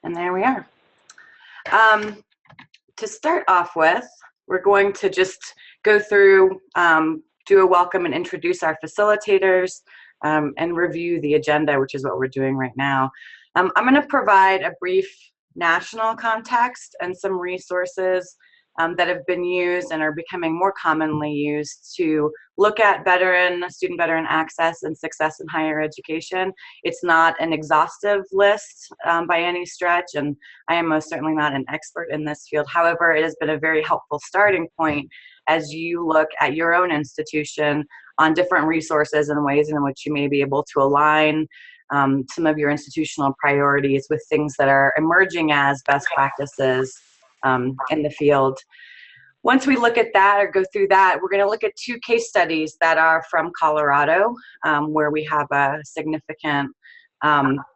And there we are. To start off with, we're going to just go through, do a welcome and introduce our facilitators, and review the agenda, which is what we're doing right now. I'm going to provide a brief national context and some resources that have been used and are becoming more commonly used to look at student veteran access and success in higher education. It's not an exhaustive list by any stretch, and I am most certainly not an expert in this field. However, it has been a very helpful starting point as you look at your own institution on different resources and ways in which you may be able to align some of your institutional priorities with things that are emerging as best practices in the field. Once we look at that or go through that, we're going to look at two case studies that are from Colorado, where we have a significant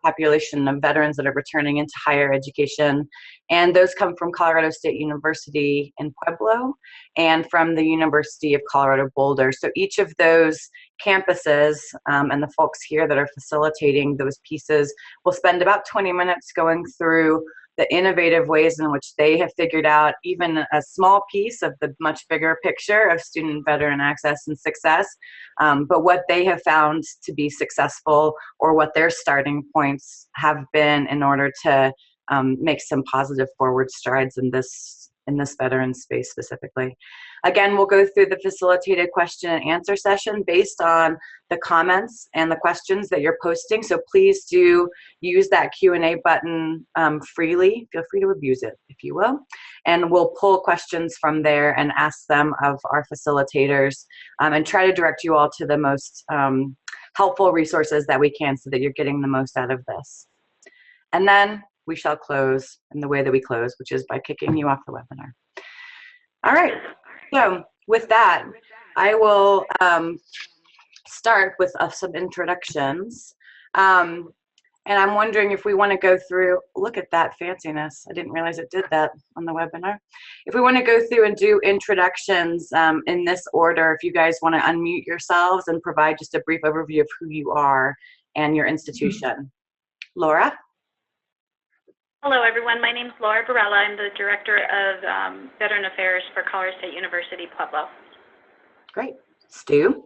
population of veterans that are returning into higher education. And those come from Colorado State University in Pueblo and from the University of Colorado Boulder. So each of those campuses and the folks here that are facilitating those pieces will spend about 20 minutes going through the innovative ways in which they have figured out even a small piece of the much bigger picture of student veteran access and success, but what they have found to be successful or what their starting points have been in order to make some positive forward strides in this veteran space specifically. Again, we'll go through the facilitated question and answer session based on the comments and the questions that you're posting. So please do use that Q&A button freely. Feel free to abuse it, if you will. And we'll pull questions from there and ask them of our facilitators and try to direct you all to the most helpful resources that we can so that you're getting the most out of this. And then we shall close in the way that we close, which is by kicking you off the webinar. All right, so with that, I will start with some introductions. And I'm wondering if we want to go through, look at that fanciness. I didn't realize it did that on the webinar. If we want to go through and do introductions in this order, if you guys want to unmute yourselves and provide just a brief overview of who you are and your institution. Laura? Hello, everyone. My name is Laura Barella. I'm the Director of Veteran Affairs for Colorado State University, Pueblo. Great. Stu?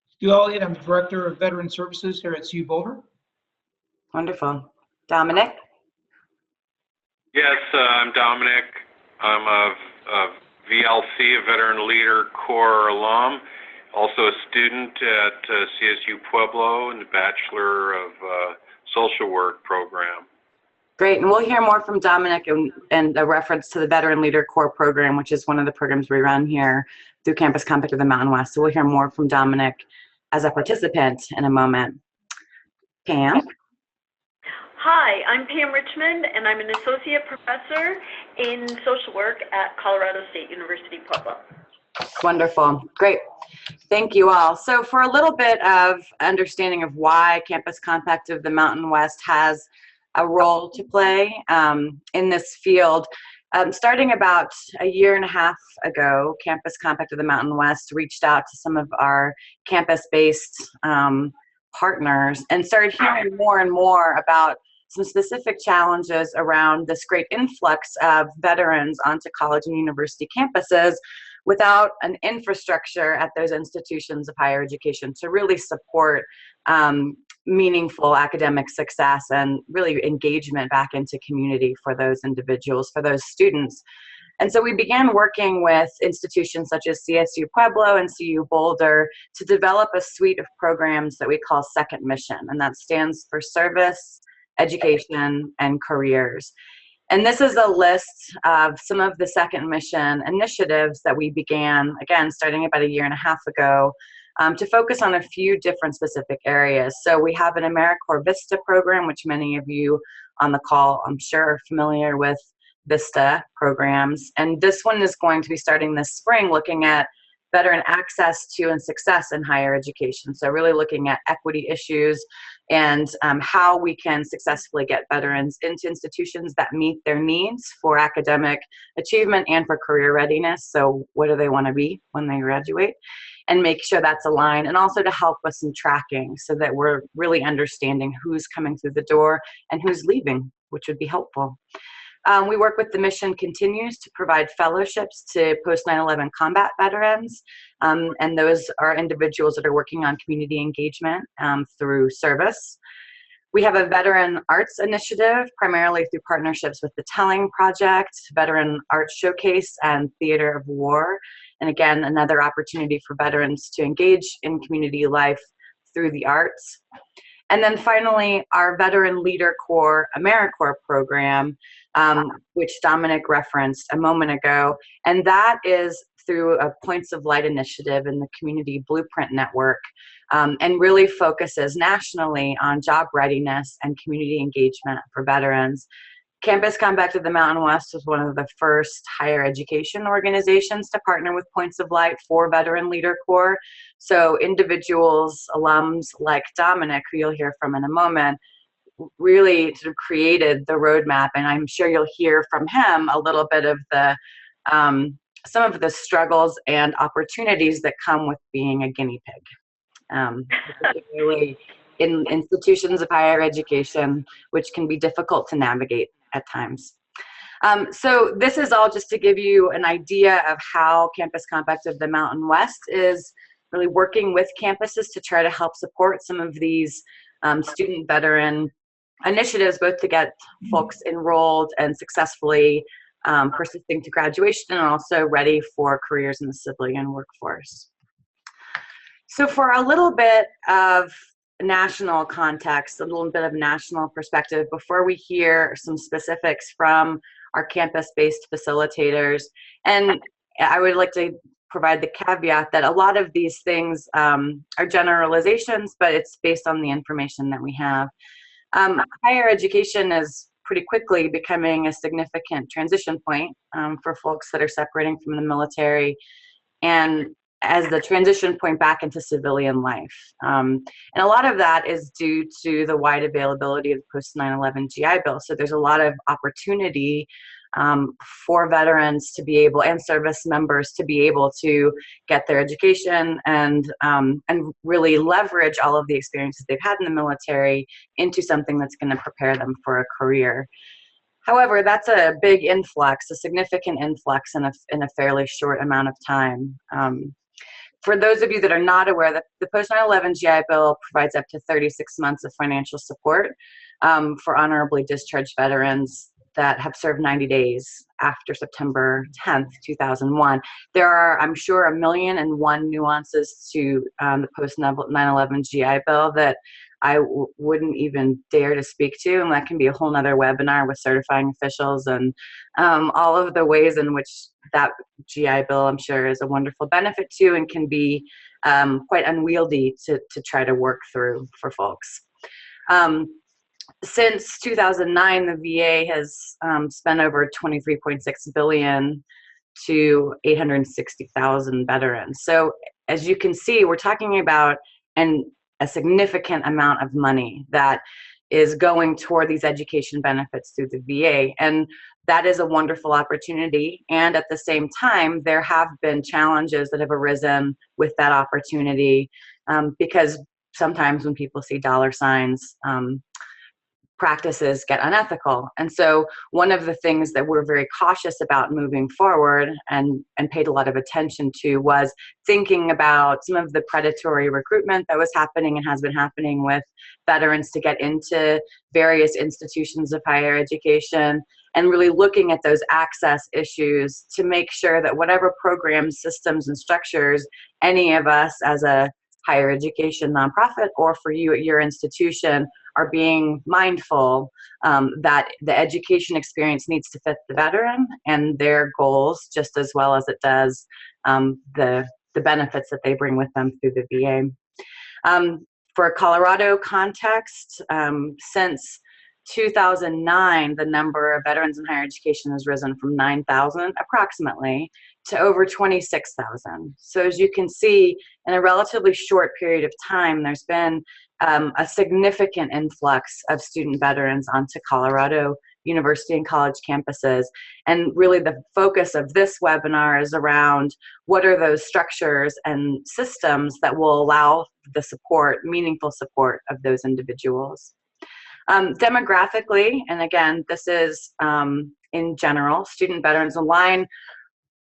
Stu Elliott. I'm the Director of Veteran Services here at CU Boulder. Wonderful. Dominic? Yes, I'm Dominic. I'm a VLC, a Veteran Leader Corps alum, also a student at CSU Pueblo in the Bachelor of Social Work program. Great, and we'll hear more from Dominic and a reference to the Veteran Leader Corps program, which is one of the programs we run here through Campus Compact of the Mountain West. So we'll hear more from Dominic as a participant in a moment. Pam? Hi, I'm Pam Richmond, and I'm an Associate Professor in Social Work at Colorado State University, Pueblo. Wonderful, great. Thank you all. So for a little bit of understanding of why Campus Compact of the Mountain West has a role to play in this field. Starting about a year and a half ago, Campus Compact of the Mountain West reached out to some of our campus-based partners and started hearing more and more about some specific challenges around this great influx of veterans onto college and university campuses without an infrastructure at those institutions of higher education to really support meaningful academic success and really engagement back into community for those individuals, for those students. And so we began working with institutions such as CSU Pueblo and CU Boulder to develop a suite of programs that we call Second Mission, and that stands for Service, Education, and Careers. And this is a list of some of the Second Mission initiatives that we began, again, starting about a year and a half ago, to focus on a few different specific areas. So we have an AmeriCorps Vista program, which many of you on the call, I'm sure, are familiar with Vista programs. And this one is going to be starting this spring, looking at veteran access to and success in higher education. So really looking at equity issues and how we can successfully get veterans into institutions that meet their needs for academic achievement and for career readiness. So what do they want to be when they graduate? And make sure that's aligned, and also to help with some tracking so that we're really understanding who's coming through the door and who's leaving which would be helpful. We work with the Mission Continues to provide fellowships to post 9/11 combat veterans, and those are individuals that are working on community engagement through service. We have a veteran arts initiative, primarily through partnerships with the Telling Project, Veteran Arts Showcase, and Theater of War. And again, another opportunity for veterans to engage in community life through the arts. And then finally, our Veteran Leader Corps AmeriCorps program, which Dominic referenced a moment ago. And that is through a Points of Light initiative in the Community Blueprint Network, and really focuses nationally on job readiness and community engagement for veterans. Campus Comeback to the Mountain West was one of the first higher education organizations to partner with Points of Light for Veteran Leader Corps. So individuals, alums like Dominic, who you'll hear from in a moment, really sort of created the roadmap, and I'm sure you'll hear from him a little bit of the some of the struggles and opportunities that come with being a guinea pig, particularly in institutions of higher education, which can be difficult to navigate at times. So this is all just to give you an idea of how Campus Compact of the Mountain West is really working with campuses to try to help support some of these student veteran initiatives, both to get folks enrolled and successfully persisting to graduation, and also ready for careers in the civilian workforce. So for a little bit of national context, a little bit of national perspective, before we hear some specifics from our campus-based facilitators, and I would like to provide the caveat that a lot of these things are generalizations, but it's based on the information that we have. Higher education is pretty quickly becoming a significant transition point for folks that are separating from the military, and as the transition point back into civilian life. And a lot of that is due to the wide availability of the post 9/11 GI Bill. So there's a lot of opportunity for veterans to be able, and service members to be able to get their education and really leverage all of the experiences they've had in the military into something that's going to prepare them for a career. However, that's a big influx, a significant influx in a fairly short amount of time. For those of you that are not aware, that the post 9/11 GI Bill provides up to 36 months of financial support for honorably discharged veterans that have served 90 days after September 10th, 2001. There are, I'm sure, 1,000,001 nuances to the post 9/11 GI Bill that I wouldn't even dare to speak to, and that can be a whole nother webinar with certifying officials and all of the ways in which that GI Bill, I'm sure, is a wonderful benefit to and can be quite unwieldy to try to work through for folks. Since 2009, the VA has spent over $23.6 billion to 860,000 veterans. So as you can see, we're talking about a significant amount of money that is going toward these education benefits through the VA. And that is a wonderful opportunity. And at the same time, there have been challenges that have arisen with that opportunity because sometimes when people see dollar signs, practices get unethical. And so one of the things that we're very cautious about moving forward and paid a lot of attention to was thinking about some of the predatory recruitment that was happening and has been happening with veterans to get into various institutions of higher education, and really looking at those access issues to make sure that whatever programs, systems, and structures any of us as a higher education nonprofit or for you at your institution are being mindful that the education experience needs to fit the veteran and their goals just as well as it does the benefits that they bring with them through the VA. For a Colorado context, since 2009, the number of veterans in higher education has risen from 9,000 approximately to over 26,000. So as you can see, in a relatively short period of time, there's been a significant influx of student veterans onto Colorado university and college campuses. And really the focus of this webinar is around what are those structures and systems that will allow the support, meaningful support of those individuals. Demographically, and again, this is in general, student veterans align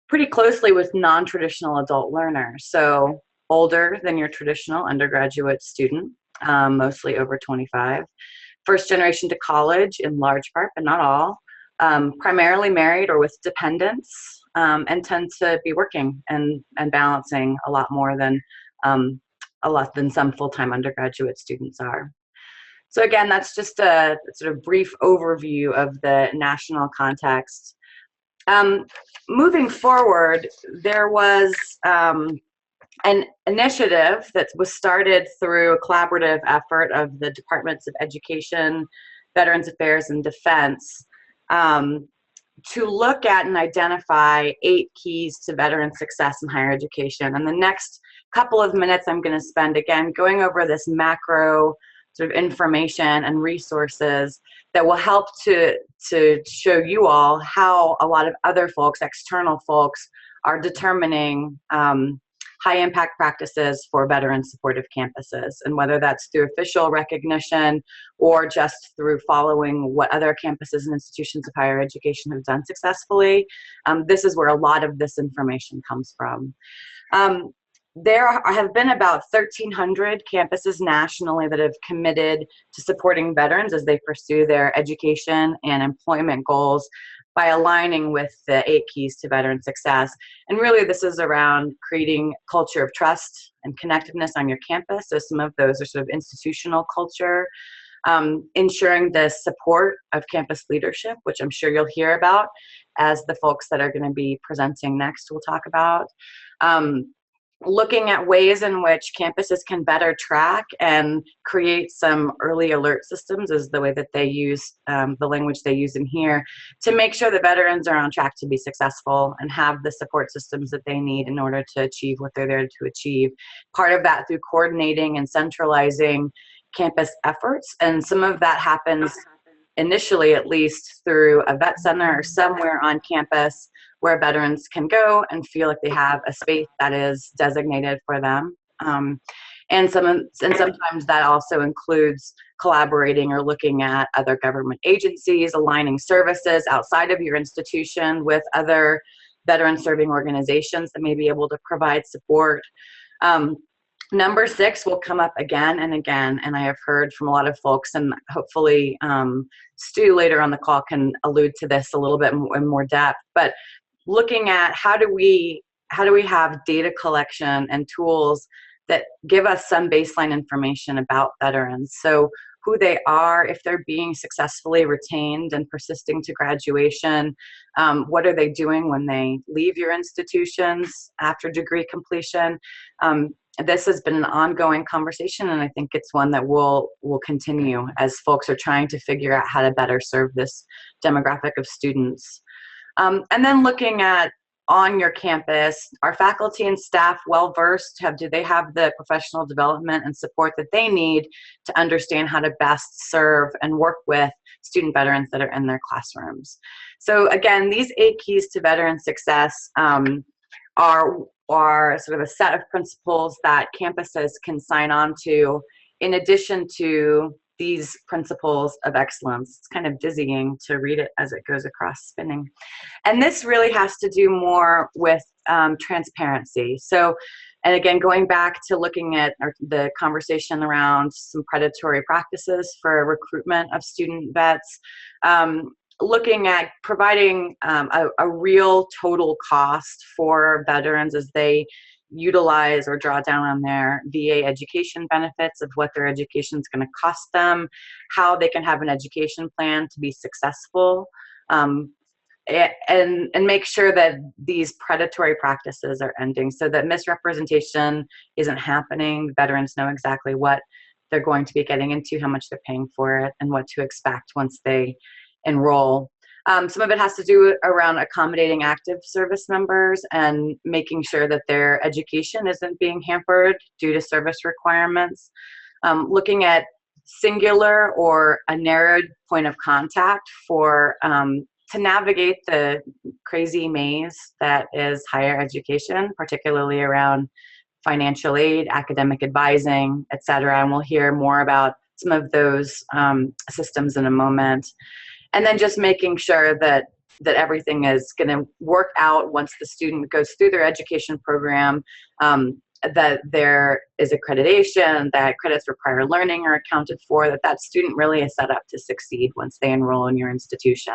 pretty closely with non-traditional adult learners. So older than your traditional undergraduate student, mostly over 25. First generation to college in large part, but not all. Primarily married or with dependents, and tend to be working and balancing a lot more than some full-time undergraduate students are. So again, that's just a sort of brief overview of the national context. Moving forward, there was an initiative that was started through a collaborative effort of the Departments of Education, Veterans Affairs, and Defense to look at and identify 8 keys to veteran success in higher education. And the next couple of minutes I'm going to spend, again, going over this macro sort of information and resources that will help to show you all how a lot of other folks, external folks, are determining high impact practices for veteran supportive campuses, and whether that's through official recognition or just through following what other campuses and institutions of higher education have done successfully. This is where a lot of this information comes from. There have been about 1,300 campuses nationally that have committed to supporting veterans as they pursue their education and employment goals by aligning with the 8 keys to veteran success. And really this is around creating culture of trust and connectiveness on your campus. So some of those are sort of institutional culture, ensuring the support of campus leadership, which I'm sure you'll hear about as the folks that are going to be presenting next will talk about. Looking at ways in which campuses can better track and create some early alert systems is the way that they use the language they use in here to make sure that veterans are on track to be successful and have the support systems that they need in order to achieve what they're there to achieve. Part of that through coordinating and centralizing campus efforts, and some of that happens initially at least through a vet center or somewhere on campus where veterans can go and feel like they have a space that is designated for them. And sometimes that also includes collaborating or looking at other government agencies, aligning services outside of your institution with other veteran serving organizations that may be able to provide support. Number 6 will come up again and again, and I have heard from a lot of folks, and hopefully Stu later on the call can allude to this a little bit in more depth, but looking at how do we have data collection and tools that give us some baseline information about veterans. So who they are, if they're being successfully retained and persisting to graduation, what are they doing when they leave your institutions after degree completion. This has been an ongoing conversation, and I think it's one that will continue as folks are trying to figure out how to better serve this demographic of students. And then looking at on your campus, are faculty and staff well versed? Do they have the professional development and support that they need to understand how to best serve and work with student veterans that are in their classrooms? So again, these 8 keys to veteran success are sort of a set of principles that campuses can sign on to in addition to these principles of excellence. It's kind of dizzying to read it as it goes across spinning. And this really has to do more with transparency. So, and again, going back to looking at the conversation around some predatory practices for recruitment of student vets, looking at providing a real total cost for veterans as they utilize or draw down on their VA education benefits of what their education is going to cost them, how they can have an education plan to be successful, and make sure that these predatory practices are ending so that misrepresentation isn't happening. Veterans know exactly what they're going to be getting into, how much they're paying for it, and what to expect once they enroll. Some of it has to do around accommodating active service members and making sure that their education isn't being hampered due to service requirements. Looking at singular or a narrowed point of contact for to navigate the crazy maze that is higher education, particularly around financial aid, academic advising, et cetera. And we'll hear more about some of those systems in a moment. And then just making sure that everything is going to work out once the student goes through their education program, that there is accreditation, that credits for prior learning are accounted for, that student really is set up to succeed once they enroll in your institution.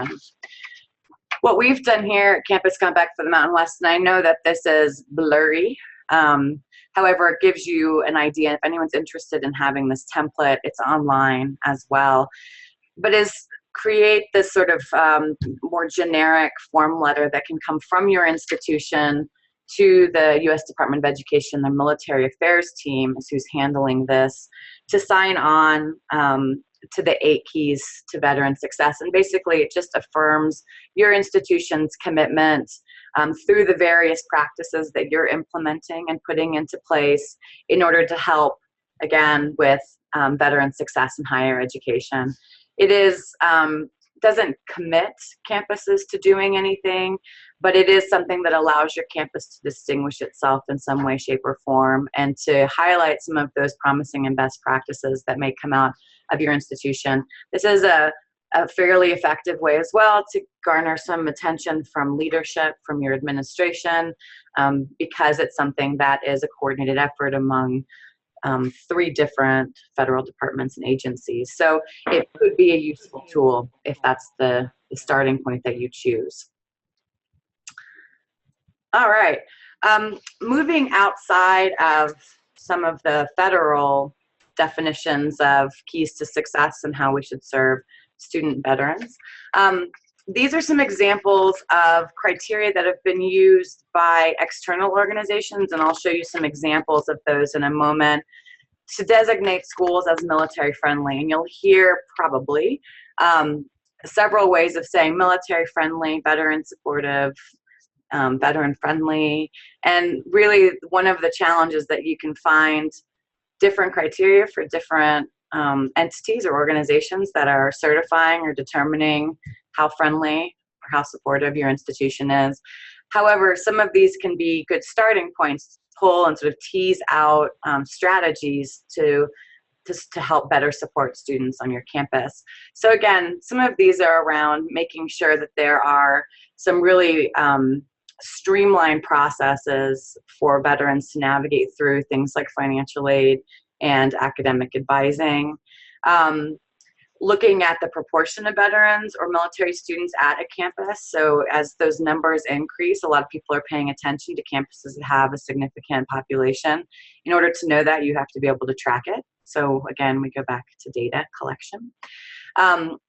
What we've done here at Campus Compact for the Mountain West, and I know that this is blurry, however, it gives you an idea. If anyone's interested in having this template, it's online as well, but is create this sort of more generic form letter that can come from your institution to the U.S. Department of Education, the military affairs team is who's handling this, to sign on to the 8 keys to veteran success. And basically it just affirms your institution's commitment through the various practices that you're implementing and putting into place in order to help, again, with veteran success in higher education. It is doesn't commit campuses to doing anything, but it is something that allows your campus to distinguish itself in some way, shape, or form, and to highlight some of those promising and best practices that may come out of your institution. This is a fairly effective way as well to garner some attention from leadership, from your administration, because it's something that is a coordinated effort among 3 different federal departments and agencies. So it could be a useful tool if that's the starting point that you choose. All right, moving outside of some of the federal definitions of keys to success and how we should serve student veterans. These are some examples of criteria that have been used by external organizations, and I'll show you some examples of those in a moment, to designate schools as military friendly. And you'll hear probably several ways of saying military friendly, veteran supportive, veteran friendly. And really one of the challenges that you can find different criteria for different entities or organizations that are certifying or determining how friendly or how supportive your institution is. However, some of these can be good starting points to pull and sort of tease out strategies to help better support students on your campus. So again, some of these are around making sure that there are some really streamlined processes for veterans to navigate through things like financial aid and academic advising. Looking at the proportion of veterans or military students at a campus. So as those numbers increase, a lot of people are paying attention to campuses that have a significant population. In order to know that, you have to be able to track it. So again, we go back to data collection.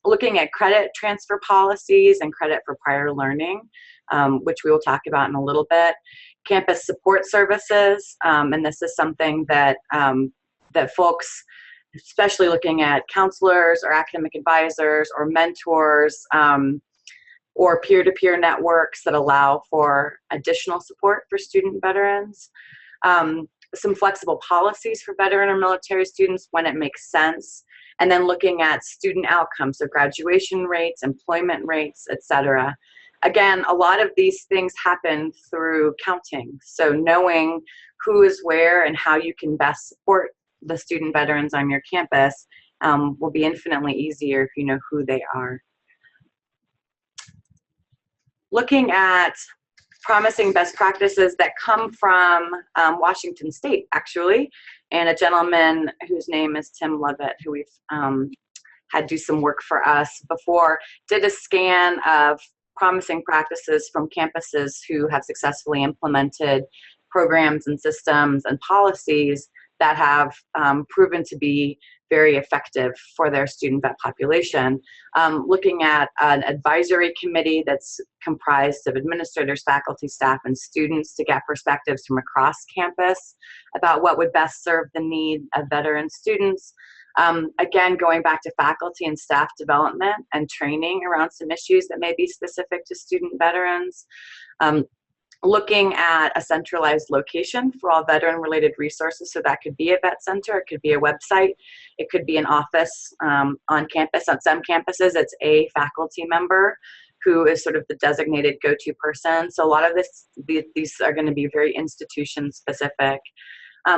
Looking at credit transfer policies and credit for prior learning, which we will talk about in a little bit. Campus support services, and this is something that, that folks, especially looking at counselors or academic advisors or mentors or peer-to-peer networks that allow for additional support for student veterans. Some flexible policies for veteran or military students when it makes sense. And then looking at student outcomes, so graduation rates, employment rates, etc. Again, a lot of these things happen through counting. So knowing who is where and how you can best support the student veterans on your campus will be infinitely easier if you know who they are. Looking at promising best practices that come from Washington State, actually, and a gentleman whose name is Tim Lovett, who we've had do some work for us before, did a scan of promising practices from campuses who have successfully implemented programs and systems and policies that have proven to be very effective for their student vet population. Looking at an advisory committee that's comprised of administrators, faculty, staff, and students to get perspectives from across campus about what would best serve the need of veteran students. Again, going back to faculty and staff development and training around some issues that may be specific to student veterans. Looking at a centralized location for all veteran-related resources. So that could be a vet center, it could be a website, it could be an office on campus. On some campuses, it's a faculty member who is sort of the designated go-to person. So a lot of these are going to be very institution-specific.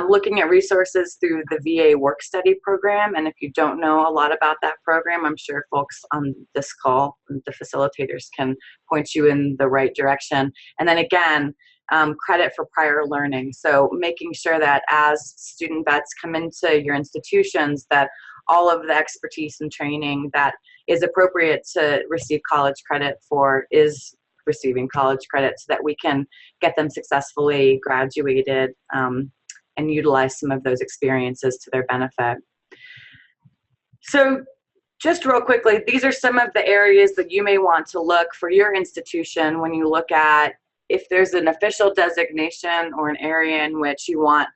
looking at resources through the VA Work Study Program. And if you don't know a lot about that program, I'm sure folks on this call, the facilitators, can point you in the right direction. And then again, credit for prior learning. So making sure that as student vets come into your institutions, that all of the expertise and training that is appropriate to receive college credit for is receiving college credit, so that we can get them successfully graduated and utilize some of those experiences to their benefit. So just real quickly, these are some of the areas that you may want to look for your institution when you look at if there's an official designation or an area in which you want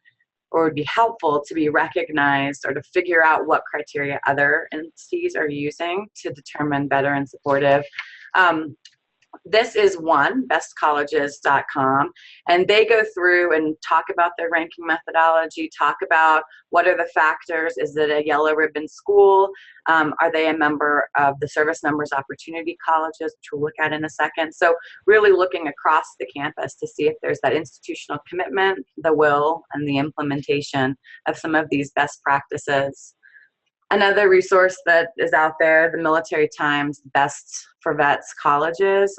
or would be helpful to be recognized, or to figure out what criteria other entities are using to determine better and supportive. This is one, bestcolleges.com, and they go through and talk about their ranking methodology, talk about what are the factors. Is it a yellow ribbon school? Are they a member of the Service Members Opportunity Colleges, which we'll look at in a second? So really looking across the campus to see if there's that institutional commitment, the will, and the implementation of some of these best practices. Another resource that is out there, the Military Times Best for Vets Colleges,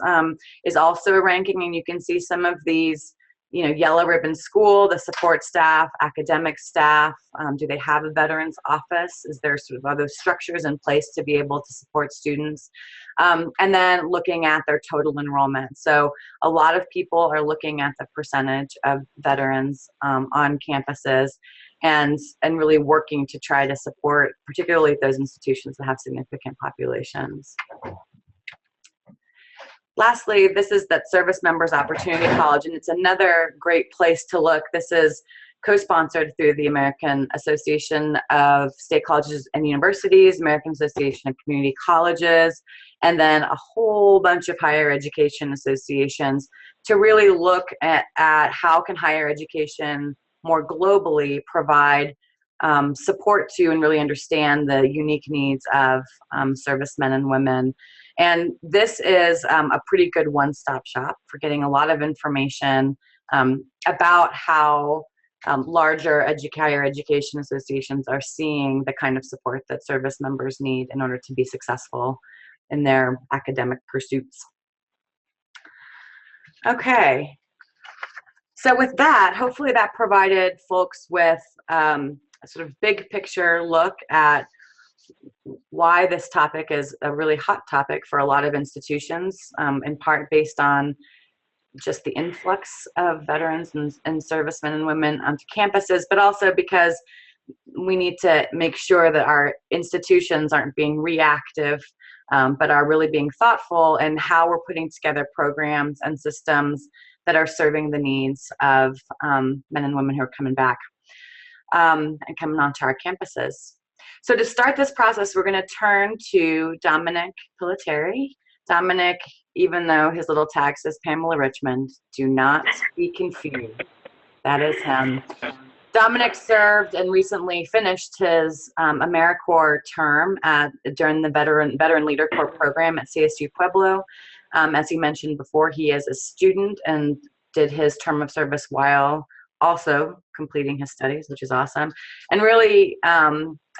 is also a ranking, and you can see some of these, yellow ribbon school, the support staff, academic staff. Do they have a veterans office? Is there sort of other structures in place to be able to support students? And then looking at their total enrollment. So a lot of people are looking at the percentage of veterans on campuses, and really working to try to support, particularly those institutions that have significant populations. Lastly, this is that Service Members Opportunity College, and it's another great place to look. This is co-sponsored through the American Association of State Colleges and Universities, American Association of Community Colleges, and then a whole bunch of higher education associations to really look at how can higher education more globally provide support to and really understand the unique needs of servicemen and women. And this is a pretty good one-stop shop for getting a lot of information about how larger higher education associations are seeing the kind of support that service members need in order to be successful in their academic pursuits. Okay. So with that, hopefully that provided folks with a sort of big picture look at why this topic is a really hot topic for a lot of institutions, in part based on just the influx of veterans and servicemen and women onto campuses, but also because we need to make sure that our institutions aren't being reactive, but are really being thoughtful in how we're putting together programs and systems that are serving the needs of men and women who are coming back and coming onto our campuses. So to start this process, we're going to turn to Dominic Pilateri. Dominic, even though his little tag says Pamela Richmond, do not be confused. That is him. Dominic served and recently finished his AmeriCorps term during the Veteran Leader Corps program at CSU Pueblo. As he mentioned before, he is a student and did his term of service while also completing his studies, which is awesome, and really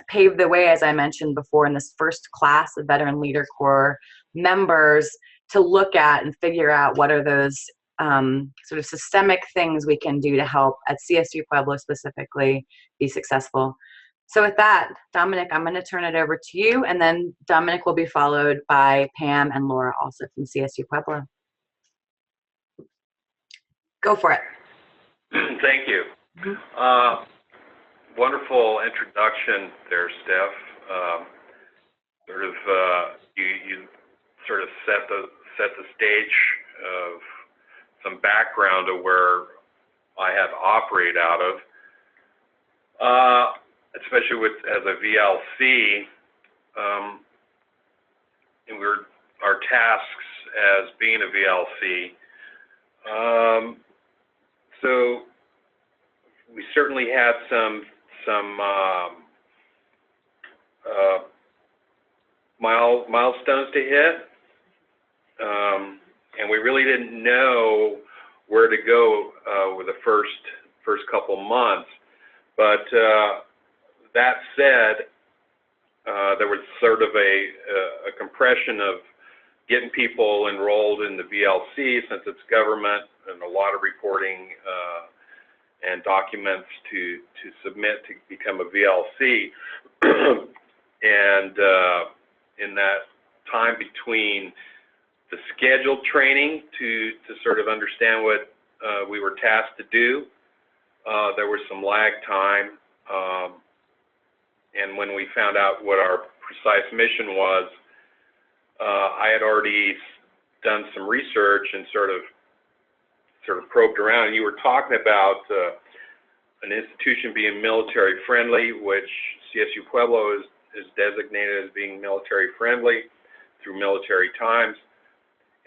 paved the way, as I mentioned before, in this first class of Veteran Leader Corps members to look at and figure out what are those sort of systemic things we can do to help at CSU Pueblo specifically be successful. So with that, Dominic, I'm going to turn it over to you, and then Dominic will be followed by Pam and Laura, also from CSU Pueblo. Go for it. Thank you. Wonderful introduction there, Steph. You sort of set the stage of some background of where I have operated out of, especially as a VLC, and our tasks as being a VLC. So we certainly had some milestones to hit, and we really didn't know where to go with the first couple months. But that said, there was sort of a compression of getting people enrolled in the VLC since it's government and a lot of reporting and documents to submit to become a VLC. And in that time between the scheduled training to sort of understand what we were tasked to do, there was some lag time. And when we found out what our precise mission was, I had already done some research and sort of probed around. And you were talking about an institution being military friendly, which CSU Pueblo is designated as being military friendly through Military Times.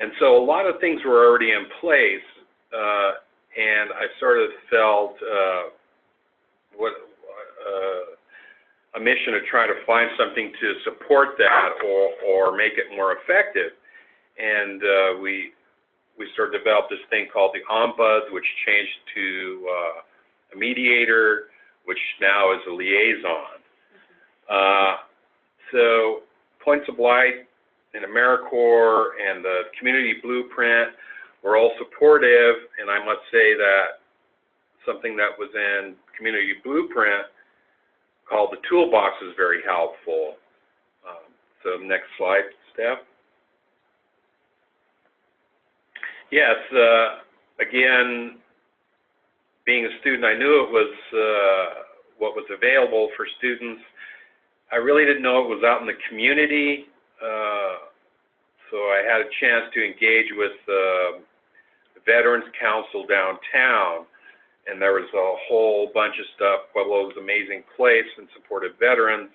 And so a lot of things were already in place, and I sort of felt a mission to try to find something to support that or make it more effective. And we sort of developed this thing called the Ombuds, which changed to a mediator, which now is a liaison. So Points of Light and AmeriCorps and the Community Blueprint were all supportive, and I must say that something that was in Community Blueprint called the Toolbox is very helpful. So next slide, Steph. Yes, again, being a student, I knew it was what was available for students. I really didn't know it was out in the community, so I had a chance to engage with the Veterans Council downtown, and there was a whole bunch of stuff. Pueblo's an amazing place and supported veterans,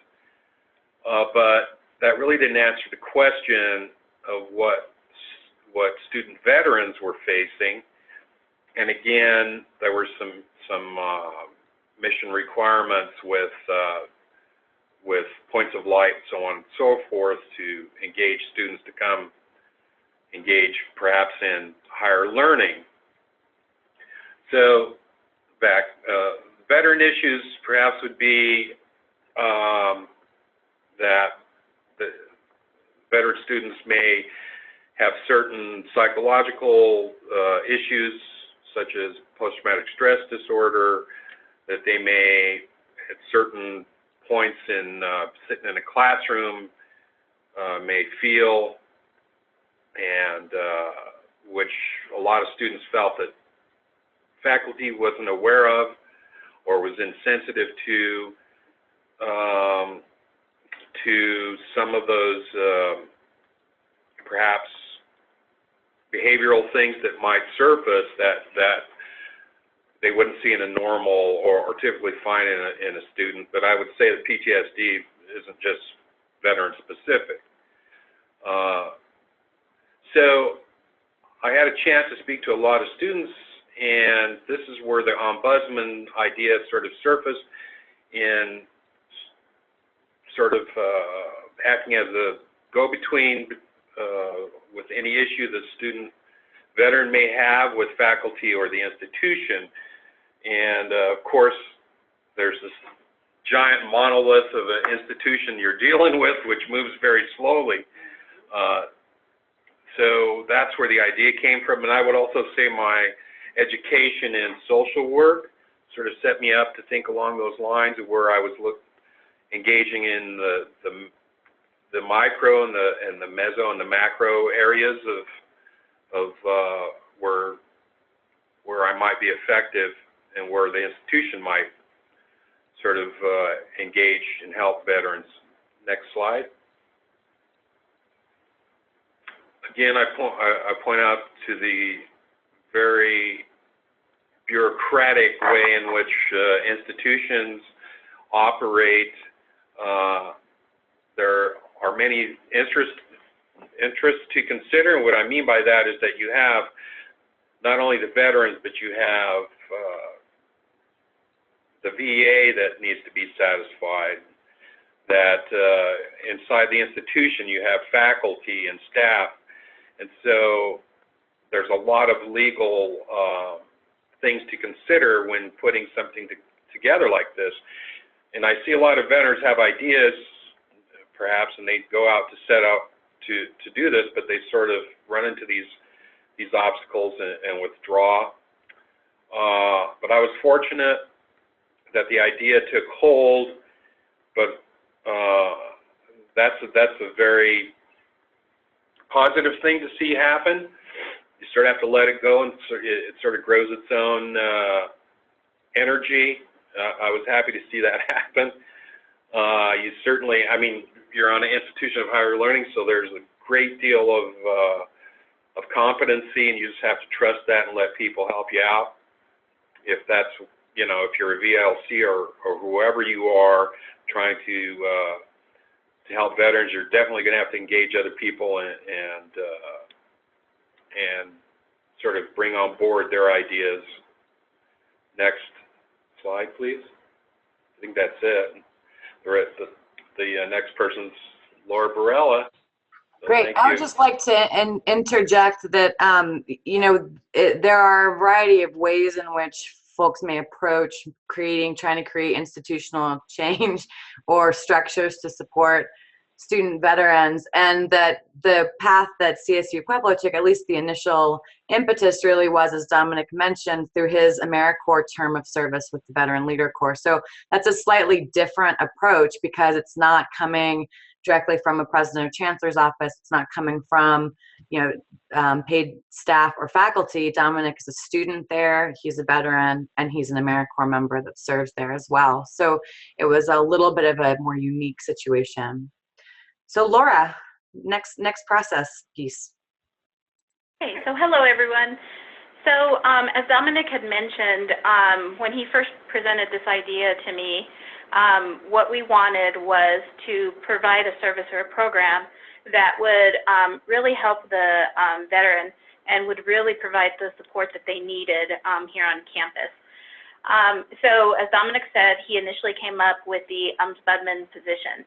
but that really didn't answer the question of what student veterans were facing. And again, there were some mission requirements with Points of Light, so on and so forth, to engage students to come engage perhaps in higher learning. So back, veteran issues perhaps would be that the veteran students may have certain psychological issues such as post-traumatic stress disorder, that they may at certain points in sitting in a classroom may feel, and which a lot of students felt that faculty wasn't aware of or was insensitive to some of those perhaps behavioral things that might surface that they wouldn't see in a normal or typically find in a student. But I would say that PTSD isn't just veteran specific. So I had a chance to speak to a lot of students, and this is where the ombudsman idea sort of surfaced in sort of acting as a go-between with any issue the student veteran may have with faculty or the institution. And of course, there's this giant monolith of an institution you're dealing with, which moves very slowly. So that's where the idea came from. And I would also say my education in social work sort of set me up to think along those lines of where I was engaging in the micro and the meso and the macro areas of where I might be effective and where the institution might sort of engage and help veterans. Next slide. Again, I point out to the very bureaucratic way in which institutions operate. There are many interests to consider. And what I mean by that is that you have not only the veterans, but you have the VA that needs to be satisfied, that inside the institution you have faculty and staff. And so there's a lot of legal things to consider when putting something together like this. And I see a lot of veterans have ideas, perhaps, and they go out to set out to do this, but they sort of run into these obstacles and withdraw. But I was fortunate that the idea took hold, but that's a very positive thing to see happen. You sort of have to let it go, and it sort of grows its own energy. I was happy to see that happen. You certainly, I mean, you're on an institution of higher learning, so there's a great deal of competency, and you just have to trust that and let people help you out. If that's, you know, if you're a VLC or whoever you are trying to help veterans, you're definitely going to have to engage other people and sort of bring on board their ideas. Next slide, please. I think that's it. The next person's Laura Barella. So Great. I would just like to interject that, you know, there are a variety of ways in which folks may approach trying to create institutional change or structures to support student veterans, and that the path that CSU Pueblo took, at least the initial impetus really was, as Dominic mentioned, through his AmeriCorps term of service with the Veteran Leader Corps. So that's a slightly different approach because it's not coming directly from a president or chancellor's office. It's not coming from, you know, paid staff or faculty. Dominic is a student there, he's a veteran, and he's an AmeriCorps member that serves there as well. So it was a little bit of a more unique situation. So Laura, next process piece. Okay, so hello everyone. So as Dominic had mentioned, when he first presented this idea to me, what we wanted was to provide a service or a program that would really help the veteran and would really provide the support that they needed here on campus. So as Dominic said, he initially came up with the ombudsman position.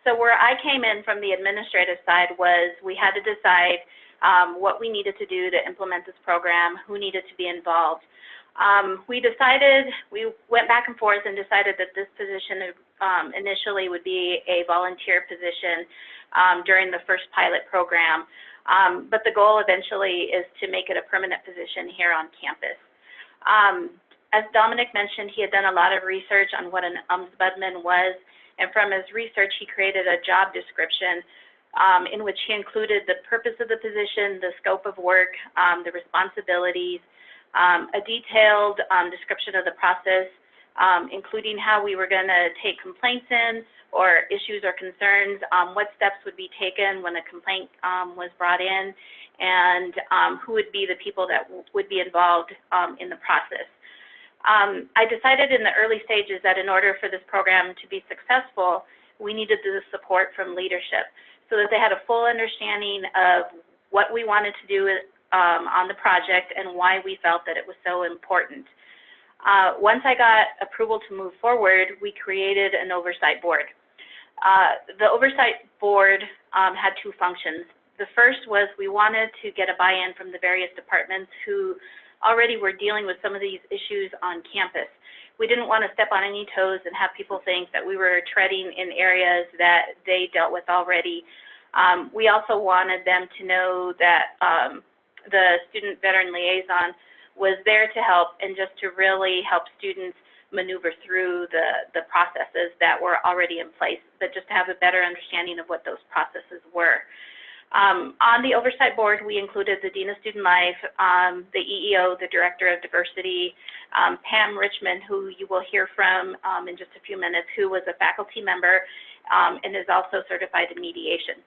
So where I came in from the administrative side was we had to decide what we needed to do to implement this program, who needed to be involved. We went back and forth and decided that this position initially would be a volunteer position during the first pilot program, but the goal eventually is to make it a permanent position here on campus. As Dominic mentioned, he had done a lot of research on what an ombudsman was, and from his research, he created a job description in which he included the purpose of the position, the scope of work, the responsibilities, a detailed description of the process, including how we were going to take complaints in or issues or concerns, what steps would be taken when a complaint was brought in, and who would be the people that would be involved in the process. I decided in the early stages that in order for this program to be successful, we needed the support from leadership so that they had a full understanding of what we wanted to do on the project and why we felt that it was so important. Once I got approval to move forward, we created an oversight board. The oversight board had two functions. The first was we wanted to get a buy-in from the various departments who already were dealing with some of these issues on campus. We didn't want to step on any toes and have people think that we were treading in areas that they dealt with already. We also wanted them to know that the student veteran liaison was there to help and just to really help students maneuver through the processes that were already in place, but just to have a better understanding of what those processes were. On the oversight board, we included the Dean of Student Life, the EEO, the Director of Diversity, Pam Richmond, who you will hear from in just a few minutes, who was a faculty member and is also certified in mediation.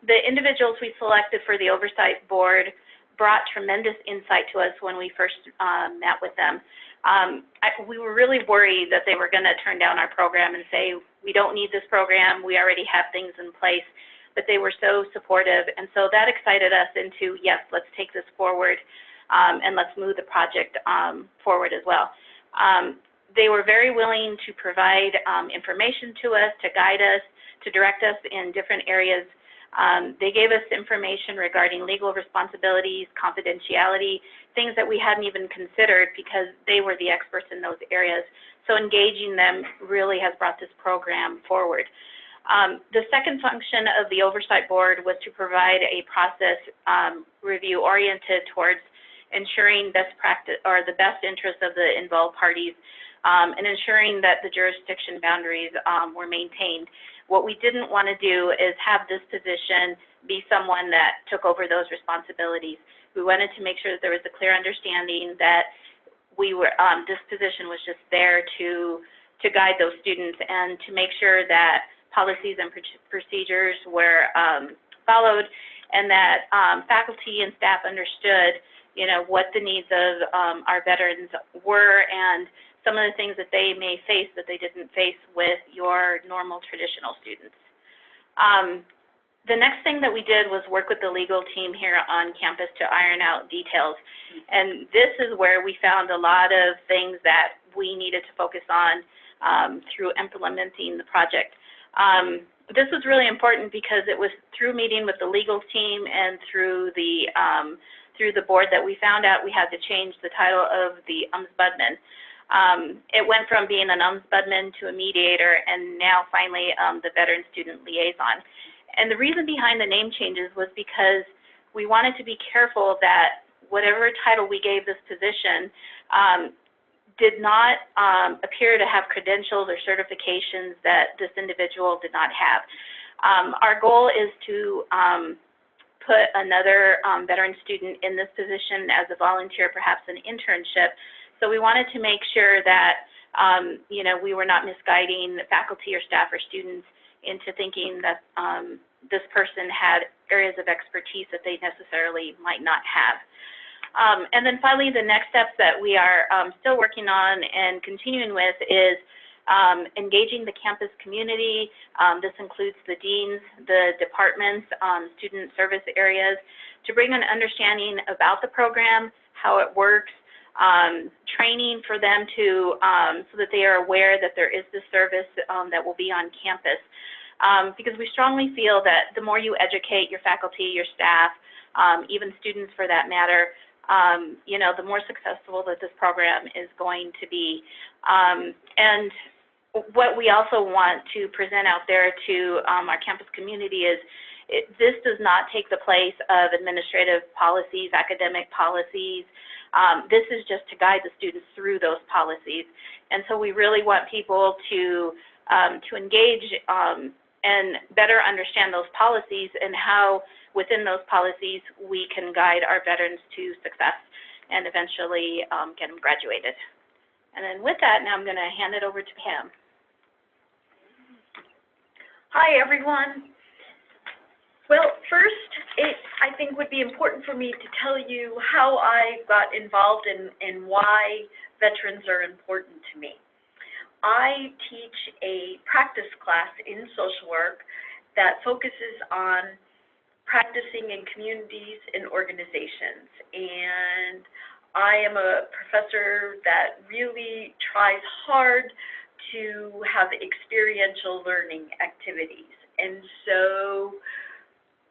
The individuals we selected for the oversight board brought tremendous insight to us when we first met with them. We were really worried that they were going to turn down our program and say, we don't need this program, we already have things in place. But they were so supportive, and so that excited us into, yes, let's take this forward and let's move the project forward as well. They were very willing to provide information to us, to guide us, to direct us in different areas They gave us information regarding legal responsibilities, confidentiality, things that we hadn't even considered because they were the experts in those areas. So engaging them really has brought this program forward. The second function of the Oversight Board was to provide a process review oriented towards ensuring best practice or the best interest of the involved parties and ensuring that the jurisdiction boundaries were maintained. What we didn't want to do is have this position be someone that took over those responsibilities. We wanted to make sure that there was a clear understanding that we were, this position was just there to guide those students and to make sure that policies and procedures were followed and that faculty and staff understood, you know, what the needs of our veterans were and some of the things that they may face that they didn't face with your normal traditional students. The next thing that we did was work with the legal team here on campus to iron out details. And this is where we found a lot of things that we needed to focus on through implementing the project. This was really important because it was through meeting with the legal team and through the board that we found out we had to change the title of the ombudsman. It went from being an ombudsman to a mediator and now finally the veteran student liaison. And the reason behind the name changes was because we wanted to be careful that whatever title we gave this position did not appear to have credentials or certifications that this individual did not have. Our goal is to put another veteran student in this position as a volunteer, perhaps an internship. So we wanted to make sure that you know, we were not misguiding faculty or staff or students into thinking that this person had areas of expertise that they necessarily might not have. And then finally, the next steps that we are still working on and continuing with is engaging the campus community. This includes the deans, the departments, student service areas, to bring an understanding about the program, how it works, training for them to, so that they are aware that there is this service that will be on campus. Because we strongly feel that the more you educate your faculty, your staff, even students for that matter, you know, the more successful that this program is going to be. And what we also want to present out there to our campus community is this does not take the place of administrative policies, academic policies. This is just to guide the students through those policies. And so we really want people to engage and better understand those policies and how within those policies we can guide our veterans to success and eventually get them graduated. And then with that, now I'm going to hand it over to Pam. Hi, everyone. Well, first, I think would be important for me to tell you how I got involved and why veterans are important to me. I teach a practice class in social work that focuses on practicing in communities and organizations. And I am a professor that really tries hard to have experiential learning activities. And so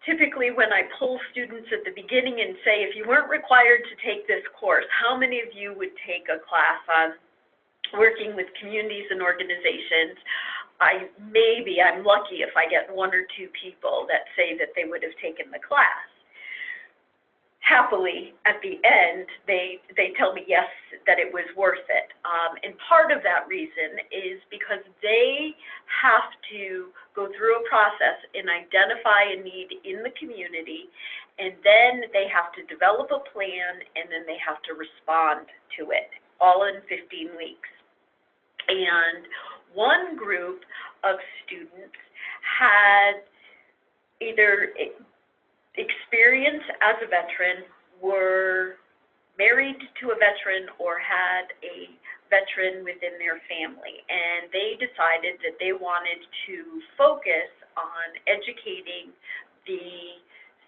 typically when I pull students at the beginning and say, if you weren't required to take this course, how many of you would take a class on working with communities and organizations? I'm lucky if I get one or two people that say that they would have taken the class. Happily, at the end, they tell me yes, that it was worth it. And part of that reason is because they have to go through a process and identify a need in the community, and then they have to develop a plan, and then they have to respond to it, all in 15 weeks. And one group of students had either experience as a veteran, were married to a veteran, or had a veteran within their family. And they decided that they wanted to focus on educating the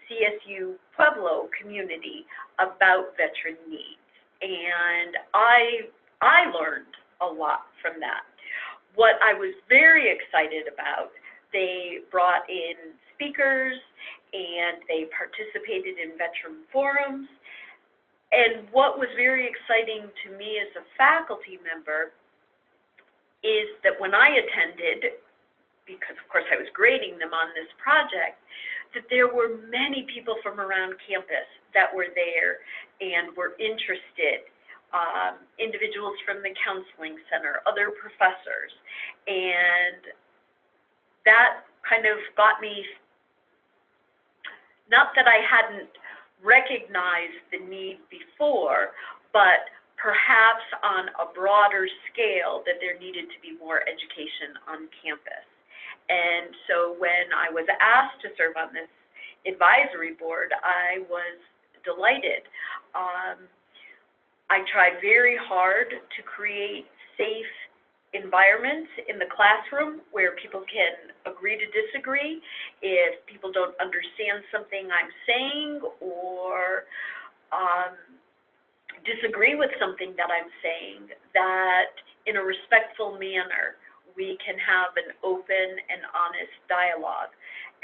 CSU Pueblo community about veteran needs. And I learned a lot from that. What I was very excited about, they brought in speakers and they participated in veteran forums. And what was very exciting to me as a faculty member is that when I attended, because of course I was grading them on this project, that there were many people from around campus that were there and were interested, individuals from the counseling center, other professors, and that kind of got me, not that I hadn't recognized the need before, but perhaps on a broader scale that there needed to be more education on campus. And so when I was asked to serve on this advisory board, I was delighted. I tried very hard to create safe environments in the classroom where people can agree to disagree if people don't understand something I'm saying or disagree with something that I'm saying, that in a respectful manner we can have an open and honest dialogue.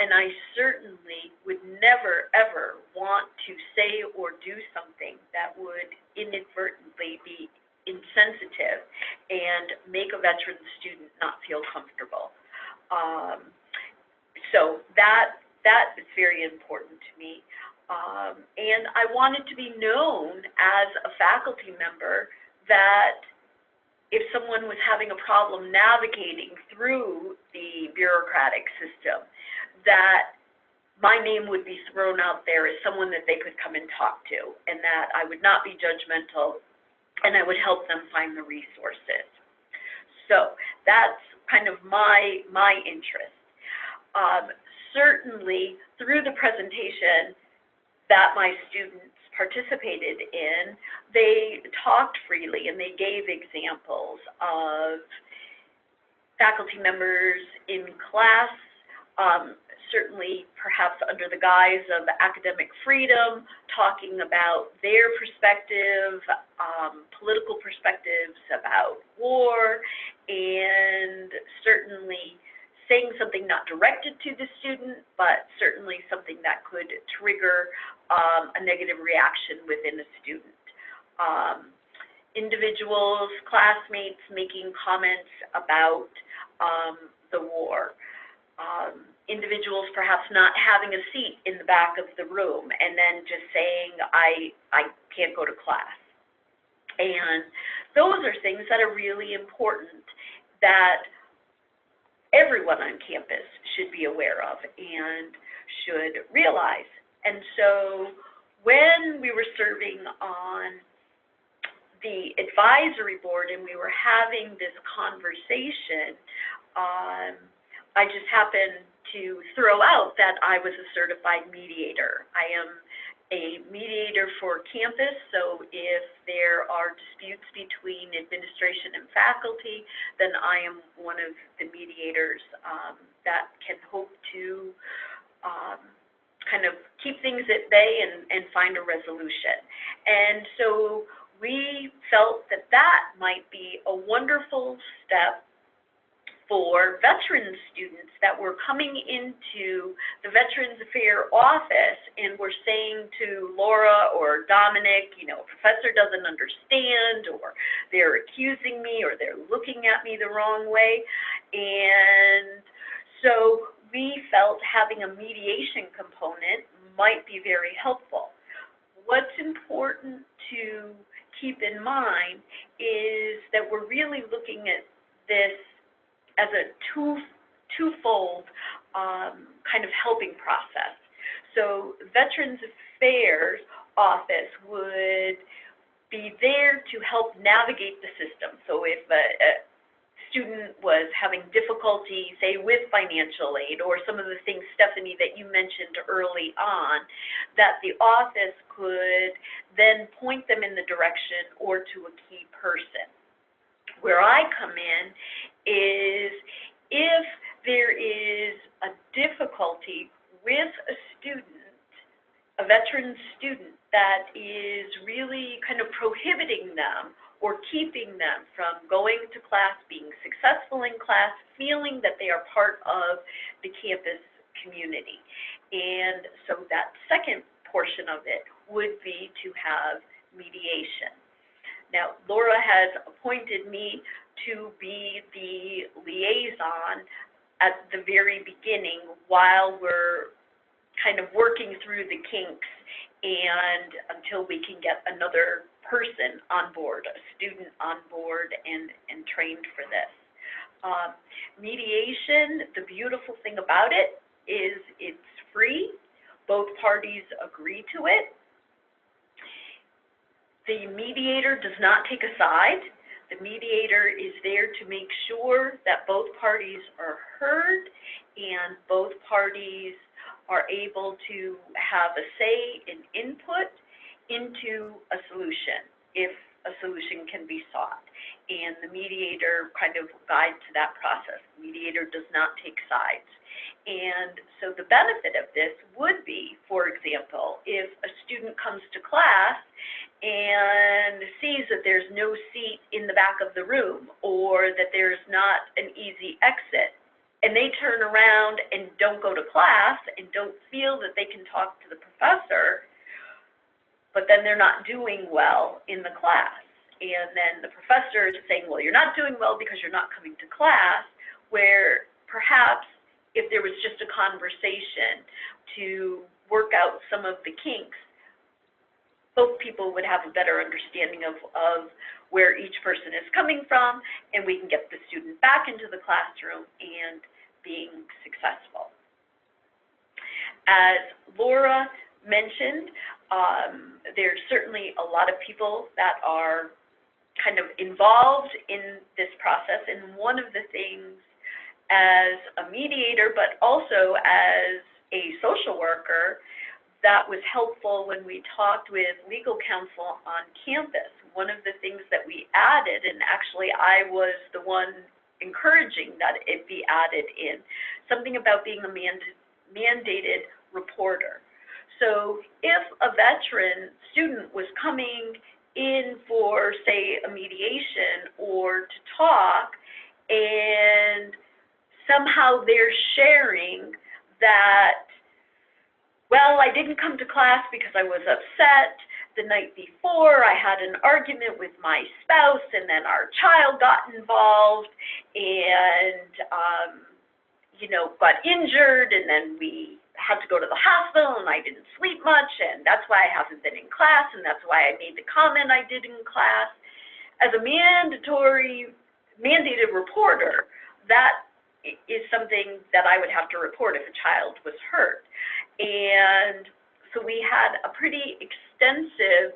And I certainly would never, ever want to say or do something that would inadvertently be insensitive and make a veteran student not feel comfortable. So that is very important to me. And I wanted to be known as a faculty member that if someone was having a problem navigating through the bureaucratic system, that my name would be thrown out there as someone that they could come and talk to, and that I would not be judgmental, and I would help them find the resources. So that's kind of my interest. Certainly, through the presentation that my students participated in, they talked freely and they gave examples of faculty members in class, certainly perhaps under the guise of academic freedom, talking about their perspective, political perspectives about war, and certainly saying something not directed to the student, but certainly something that could trigger a negative reaction within a student. Individuals, classmates making comments about the war. Individuals perhaps not having a seat in the back of the room and then just saying, I can't go to class. And those are things that are really important that everyone on campus should be aware of and should realize. And so when we were serving on the advisory board and we were having this conversation, I just happened to throw out that I was a certified mediator. I am a mediator for campus, so if there are disputes between administration and faculty, then I am one of the mediators that can hope to kind of keep things at bay and find a resolution. And so we felt that that might be a wonderful step for veteran students that were coming into the Veterans Affairs office and were saying to Laura or Dominic, you know, a professor doesn't understand, or they're accusing me, or they're looking at me the wrong way. And so we felt having a mediation component might be very helpful. What's important to keep in mind is that we're really looking at this as a twofold kind of helping process. So Veterans Affairs Office would be there to help navigate the system. So if a student was having difficulty, say, with financial aid, or some of the things, Stephanie, that you mentioned early on, that the office could then point them in the direction or to a key person. Where I come in is if there is a difficulty with a student, a veteran student, that is really kind of prohibiting them or keeping them from going to class, being successful in class, feeling that they are part of the campus community. And so that second portion of it would be to have mediation. Now, Laura has appointed me to be the liaison at the very beginning while we're kind of working through the kinks and until we can get another person on board, a student on board and trained for this. Mediation, the beautiful thing about it is it's free. Both parties agree to it. The mediator does not take a side. The mediator is there to make sure that both parties are heard and both parties are able to have a say and input into a solution, if a solution can be sought. And the mediator kind of guides that process. The mediator does not take sides. And so the benefit of this would be, for example, if a student comes to class and sees that there's no seat in the back of the room or that there's not an easy exit, and they turn around and don't go to class and don't feel that they can talk to the professor, but then they're not doing well in the class. And then the professor is saying, well, you're not doing well because you're not coming to class, where perhaps if there was just a conversation to work out some of the kinks, both people would have a better understanding of where each person is coming from, and we can get the student back into the classroom and being successful. As Laura mentioned, there's certainly a lot of people that are kind of involved in this process, and one of the things as a mediator, but also as a social worker, that was helpful when we talked with legal counsel on campus. One of the things that we added, and actually I was the one encouraging that it be added in, something about being a mandated reporter. So if a veteran student was coming in for, say, a mediation or to talk, and somehow they're sharing that, well, I didn't come to class because I was upset the night before. I had an argument with my spouse, and then our child got involved and, got injured, and then we had to go to the hospital, and I didn't sleep much, and that's why I haven't been in class, and that's why I made the comment I did in class. As a mandated reporter, that is something that I would have to report if a child was hurt. And so we had a pretty extensive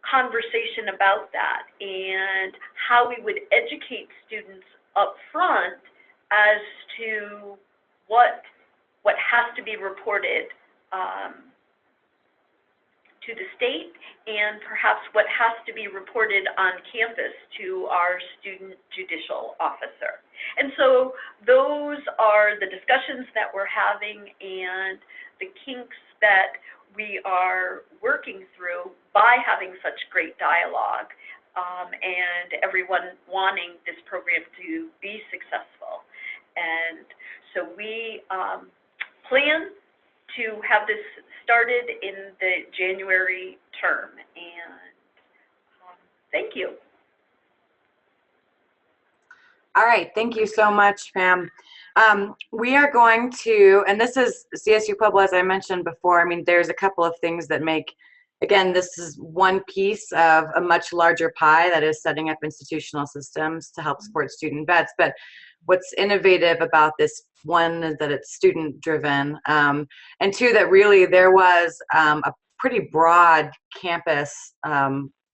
conversation about that and how we would educate students up front as to what has to be reported to the state, and perhaps what has to be reported on campus to our student judicial officer. And so those are the discussions that we're having and the kinks that we are working through by having such great dialogue, and everyone wanting this program to be successful. And so we plan to have this started in the January term, and thank you. All right, thank you so much, Pam. We are going to, and this is CSU Pueblo, as I mentioned before. I mean, there's a couple of things that make, again, this is one piece of a much larger pie that is setting up institutional systems to help support student vets. But what's innovative about this, one, is that it's student-driven, and two, that really there was a pretty broad campus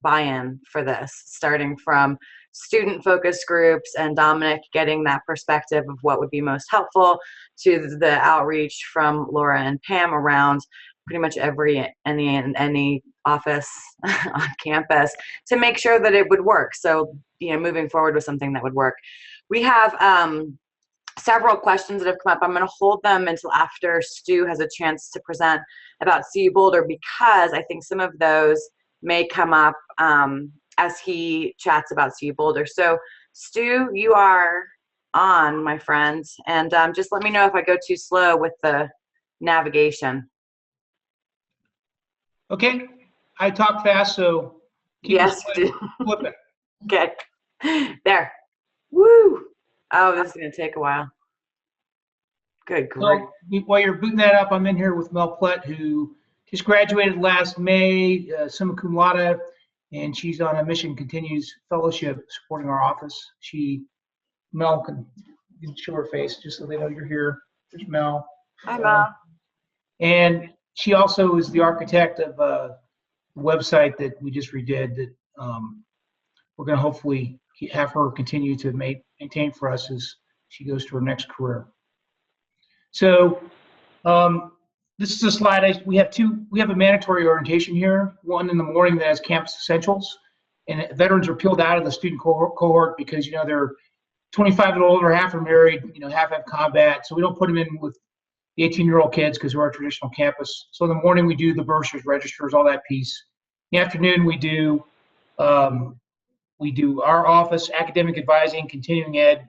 buy-in for this, starting from student focus groups and Dominic getting that perspective of what would be most helpful, to the outreach from Laura and Pam around pretty much any office on campus to make sure that it would work. So, moving forward with something that would work. We have several questions that have come up. I'm going to hold them until after Stu has a chance to present about CU Boulder, because I think some of those may come up as he chats about CU Boulder. So, Stu, you are on, my friends. And just let me know if I go too slow with the navigation. Okay, I talk fast, so keep Yes. flipping. Okay. There. Woo. Oh, this is going to take a while. Good grief. So while you're booting that up, I'm in here with Mel Plett, who just graduated last May, summa cum laude, and she's on a Mission Continues Fellowship supporting our office. Mel can show her face just so they know you're here. There's Mel. Hi, Mom. And she also is the architect of a website that we just redid that we're going to hopefully have her continue to maintain for us as she goes to her next career. So this is a slide. We have a mandatory orientation here, one in the morning that has campus essentials, and veterans are peeled out of the student cohort because, they're 25 and older, half are married, half have combat. So we don't put them in with the 18-year-old kids because we're our traditional campus. So in the morning we do the bursars, registers, all that piece. In the afternoon we do our office, academic advising, continuing ed,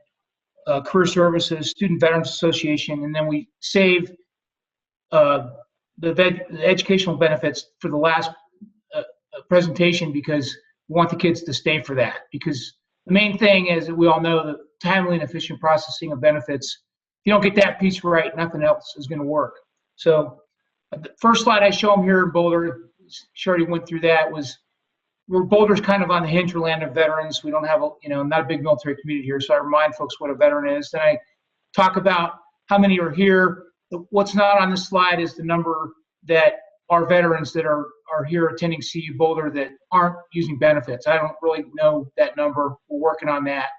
career services, Student Veterans Association, and then we save the educational benefits for the last presentation because we want the kids to stay for that. Because the main thing is that we all know the timely and efficient processing of benefits. If you don't get that piece right, nothing else is going to work. So the first slide I show them here in Boulder, she already went through that, Boulder's kind of on the hinterland of veterans. We don't have not a big military community here, so I remind folks what a veteran is. Then I talk about how many are here. What's not on this slide is the number that are veterans that are here attending CU Boulder that aren't using benefits. I don't really know that number. We're working on that.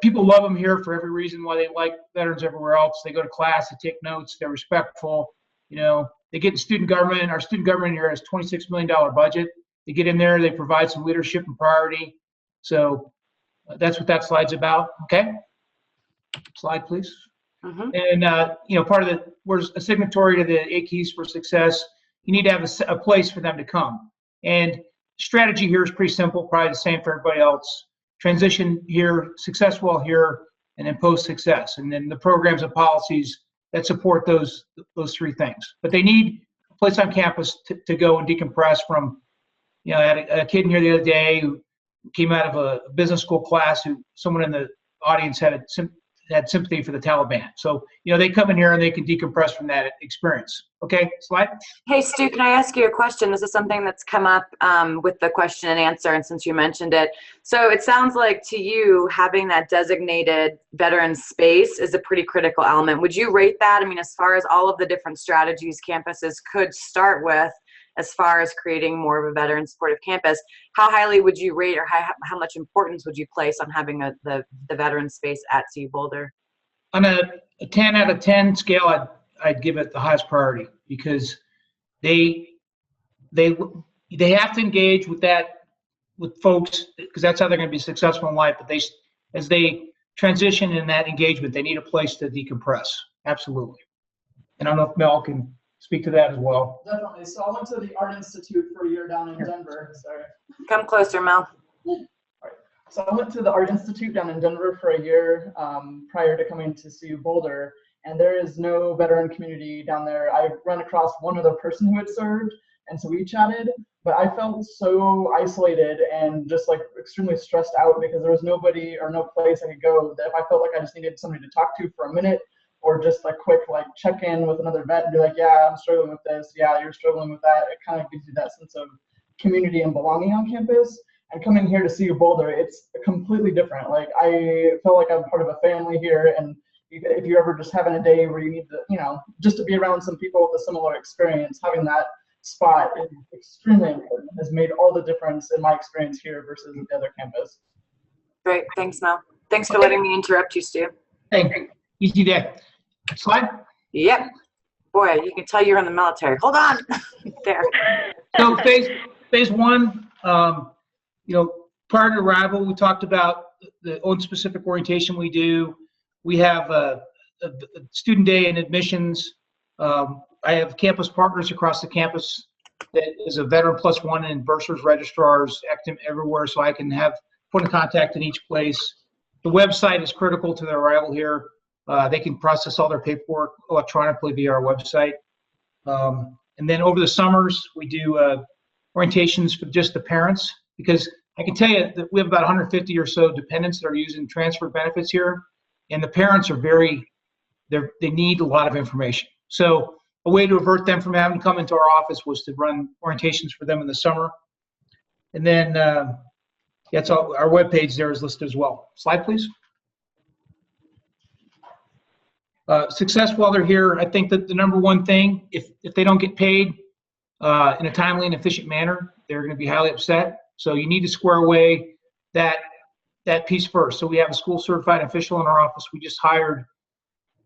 People love them here for every reason why they like veterans everywhere else. They go to class, they take notes, they're respectful. They get in student government. Our student government here has $26 million budget. They get in there, they provide some leadership and priority. So that's what that slide's about. Okay. Slide, please. Mm-hmm. And, part of we're a signatory to the 8 Keys for Success. You need to have a place for them to come. And strategy here is pretty simple, probably the same for everybody else. Transition here, success while here, and then post-success. And then the programs and policies that support those 3 things. But they need a place on campus to go and decompress from. I had a kid in here the other day who came out of a business school class who someone in the audience had sympathy for the Taliban. So, they come in here and they can decompress from that experience. Okay, slide. Hey, Stu, can I ask you a question? This is something that's come up with the question and answer, and since you mentioned it. So it sounds like to you, having that designated veteran space is a pretty critical element. Would you rate that? I mean, as far as all of the different strategies campuses could start with, as far as creating more of a veteran supportive campus, how highly would you rate, or how much importance would you place on having the veteran space at CU Boulder? On a 10 out of 10 scale, I'd give it the highest priority because they have to engage with folks because that's how they're going to be successful in life. But as they transition in that engagement, they need a place to decompress. Absolutely. And I don't know if Mel can speak to that as well. Definitely. So I went to the Art Institute for a year down in Denver. Sorry. Come closer, Mel. So I went to the Art Institute down in Denver for a year prior to coming to CU Boulder, and there is no veteran community down there. I ran across one other person who had served, and so we chatted, but I felt so isolated and just like extremely stressed out because there was nobody or no place I could go that if I felt like I just needed somebody to talk to for a minute or just a quick check in with another vet and be like, yeah, I'm struggling with this. Yeah, you're struggling with that. It kind of gives you that sense of community and belonging on campus. And coming here to CU Boulder, it's completely different. I feel like I'm part of a family here, and if you're ever just having a day where you need to, just to be around some people with a similar experience, having that spot is extremely important. Has made all the difference in my experience here versus the other campus. Great, thanks, Mel. Thanks for letting me interrupt you, Stu. Hey, easy day. Slide. Yep. Boy, you can tell you're in the military. Hold on. There. So phase 1. Prior to arrival, we talked about the own specific orientation we do. We have a student day and admissions. I have campus partners across the campus that is a Veteran Plus One and bursars, registrars, active everywhere, so I can have point of contact in each place. The website is critical to their arrival here. They can process all their paperwork electronically via our website. And then over the summers, we do orientations for just the parents, because I can tell you that we have about 150 or so dependents that are using transfer benefits here, and the parents are they need a lot of information. So a way to avert them from having to come into our office was to run orientations for them in the summer. And then that's all, our webpage there is listed as well. Slide, please. Success while they're here, I think that the number one thing, if they don't get paid in a timely and efficient manner, they're going to be highly upset. So you need to square away that piece first. So we have a school certified official in our office. We just hired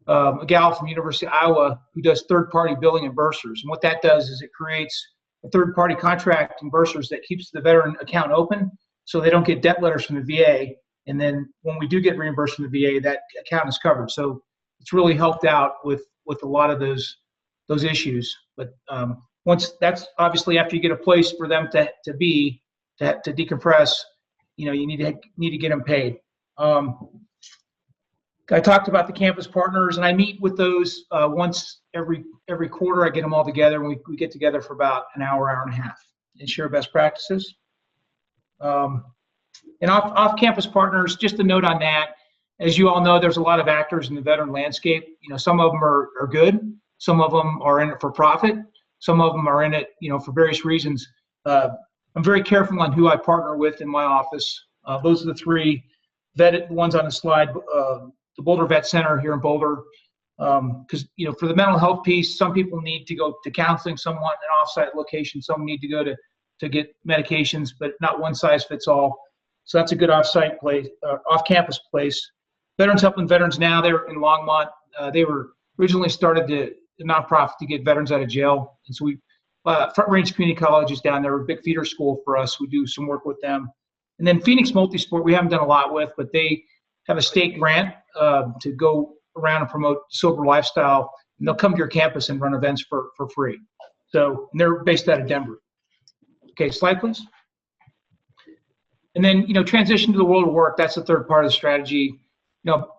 a gal from University of Iowa who does third-party billing and bursars. And what that does is it creates a third-party contract and bursars that keeps the veteran account open so they don't get debt letters from the VA. And then when we do get reimbursed from the VA, that account is covered. So it's really helped out with a lot of those issues. But once that's obviously after you get a place for them to decompress, you need to get them paid. I talked about the campus partners, and I meet with those once every quarter. I get them all together, and we get together for about an hour and a half and share best practices. And off-campus partners, just a note on that. As you all know, there's a lot of actors in the veteran landscape. Some of them are good. Some of them are in it for profit. Some of them are in it, for various reasons. I'm very careful on who I partner with in my office. Those are the three vetted ones on the slide. The Boulder Vet Center here in Boulder, because for the mental health piece, some people need to go to counseling, some want an offsite location, some need to go to get medications, but not one size fits all. So that's a good offsite place, off-campus place. Veterans Helping Veterans Now, they're in Longmont. They were originally started a nonprofit to get veterans out of jail, and so we Front Range Community College is down there, a big feeder school for us. We do some work with them. And then Phoenix Multisport, we haven't done a lot with, but they have a state grant to go around and promote sober lifestyle, and they'll come to your campus and run events for free. So, and they're based out of Denver. Okay, slide please. And then, transition to the world of work, that's the third part of the strategy.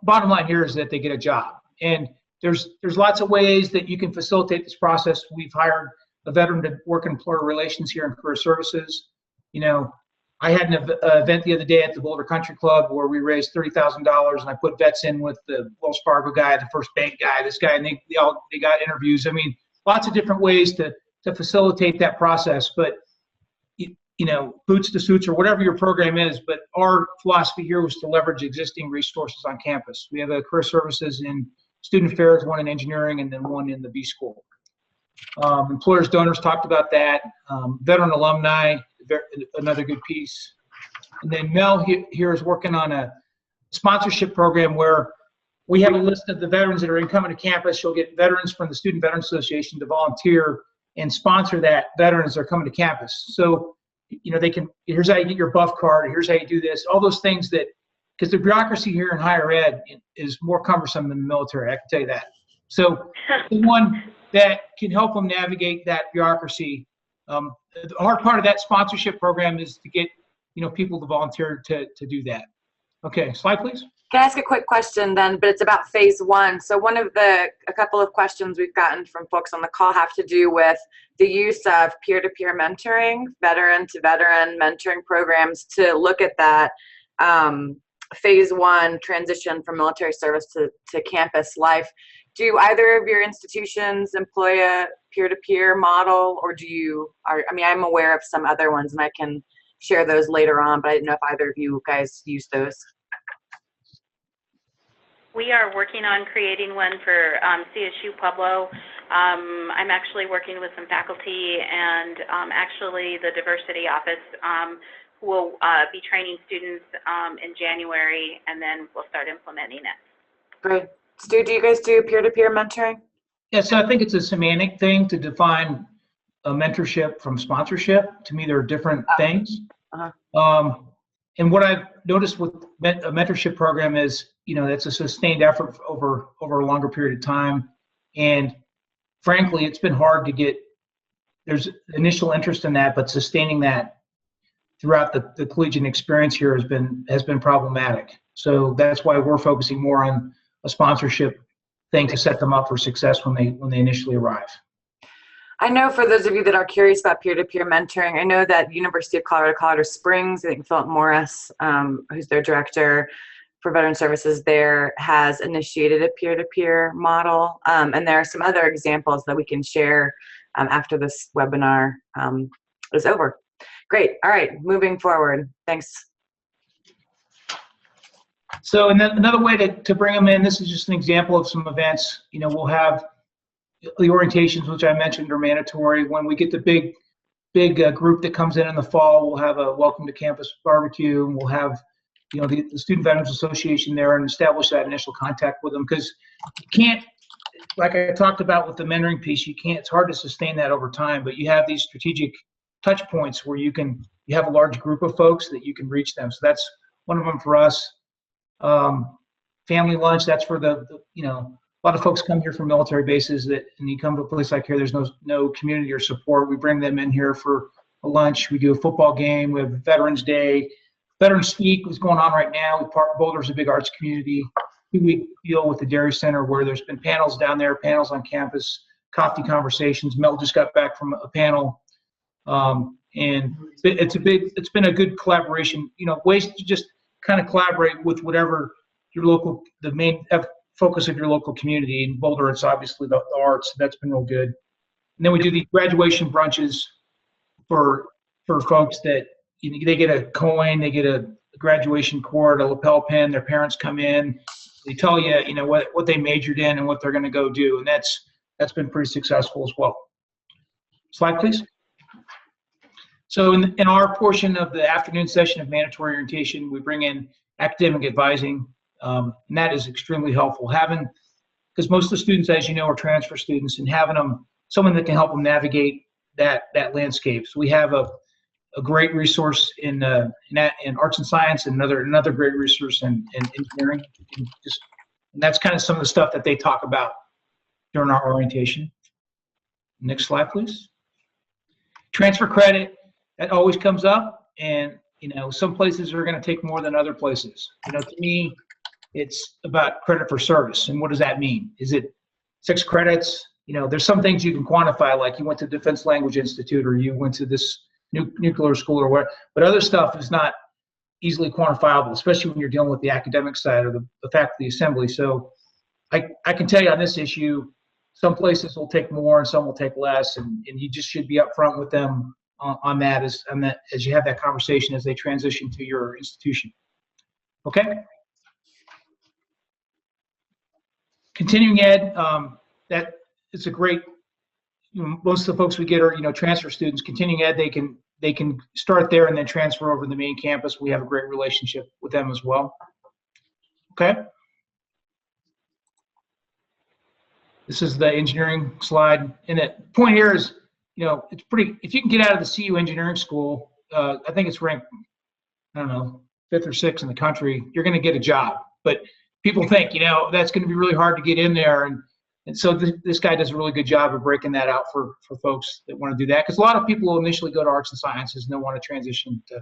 Bottom line here is that they get a job. And there's lots of ways that you can facilitate this process. We've hired a veteran to work in employer relations here in career services. I had an event the other day at the Boulder Country Club where we raised $30,000, and I put vets in with the Wells Fargo guy, the First Bank guy, this guy, and they got interviews. I mean, lots of different ways to facilitate that process. But boots to suits or whatever your program is. But our philosophy here was to leverage existing resources on campus. We have a career services in student affairs, one in engineering, and then one in the B school. Employers, donors talked about that. Veteran alumni, another good piece. And then Mel here is working on a sponsorship program where we have a list of the veterans that are coming to campus. She'll get veterans from the Student Veteran Association to volunteer and sponsor that veteran as they're coming to campus. So, they can, here's how you get your buff card, here's how you do this, all those things because the bureaucracy here in higher ed is more cumbersome than the military, I can tell you that. So the one that can help them navigate that bureaucracy. The hard part of that sponsorship program is to get people to volunteer to do that. Okay, slide please. Can I ask a quick question then, but it's about phase one. So a couple of questions we've gotten from folks on the call have to do with the use of peer-to-peer mentoring, veteran-to-veteran mentoring programs to look at that phase one transition from military service to campus life. Do either of your institutions employ a peer-to-peer model, or I'm aware of some other ones and I can share those later on, but I didn't know if either of you guys use those. We are working on creating one for CSU Pueblo. I'm actually working with some faculty and actually the diversity office who will be training students in January, and then we'll start implementing it. Great. Stu, do you guys do peer-to-peer mentoring? Yeah, so I think it's a semantic thing to define a mentorship from sponsorship. To me, they're different things. And what I've noticed with a mentorship program is, that's a sustained effort over a longer period of time. And frankly, it's been hard to get, there's initial interest in that, but sustaining that throughout the collegiate experience here has been problematic. So that's why we're focusing more on a sponsorship thing to set them up for success when they initially arrive. I know for those of you that are curious about peer-to-peer mentoring, I know that University of Colorado Springs, I think Philip Morris, who's their director for veteran services there, has initiated a peer-to-peer model. And there are some other examples that we can share after this webinar is over. Great. All right, moving forward. Thanks. So, and then another way to bring them in, this is just an example of some events. You know, we'll have the orientations, which I mentioned, are mandatory. When we get the big group that comes in the fall, we'll have a welcome to campus barbecue, and we'll have, you know, the Student Veterans Association there and establish that initial contact with them, because you can't, like I talked about with the mentoring piece, it's hard to sustain that over time, but you have these strategic touch points where you have a large group of folks that you can reach them. So that's one of them for us. Family lunch, that's for you know, a lot of folks come here from military bases and you come to a place like here, there's no community or support. We bring them in here for a lunch. We do a football game. We have Veterans Day. Veterans Week is going on right now. Boulder's a big arts community. We deal with the Dairy Center where there's been panels down there, panels on campus, coffee conversations. Mel just got back from a panel. And it's been a good collaboration, you know, ways to just kind of collaborate with whatever the main focus of your local community. In Boulder, it's obviously the arts. That's been real good. And then we do these graduation brunches for folks that, you know, they get a coin, they get a graduation cord, a lapel pin. Their parents come in, they tell you, you know, what they majored in and what they're going to go do, and that's been pretty successful as well. Slide, please. So in our portion of the afternoon session of mandatory orientation, we bring in academic advising, and that is extremely helpful. Because most of the students, as you know, are transfer students, and having someone that can help them navigate that landscape. So we have a great resource in arts and science, and another great resource in engineering. And that's kind of some of the stuff that they talk about during our orientation. Next slide, please. Transfer credit, that always comes up, and you know, some places are going to take more than other places. You know, to me, it's about credit for service, and what does that mean? Is it 6 credits? You know, there's some things you can quantify, like you went to Defense Language Institute or you went to this nuclear school or whatever, but other stuff is not easily quantifiable, especially when you're dealing with the academic side or the faculty assembly. So I can tell you on this issue, some places will take more and some will take less, and you just should be upfront with them on that as you have that conversation as they transition to your institution. Okay. Continuing ed, that is a great. You know, most of the folks we get are, you know, transfer students. Continuing ed, they can start there and then transfer over to the main campus. We have a great relationship with them as well. Okay. This is the engineering slide, and the point here is, you know, it's pretty. If you can get out of the CU engineering school, I think it's ranked, I don't know, 5th or 6th in the country. You're going to get a job, but people think, you know, that's going to be really hard to get in there, and so this guy does a really good job of breaking that out for folks that want to do that, because a lot of people will initially go to arts and sciences and they'll want to transition to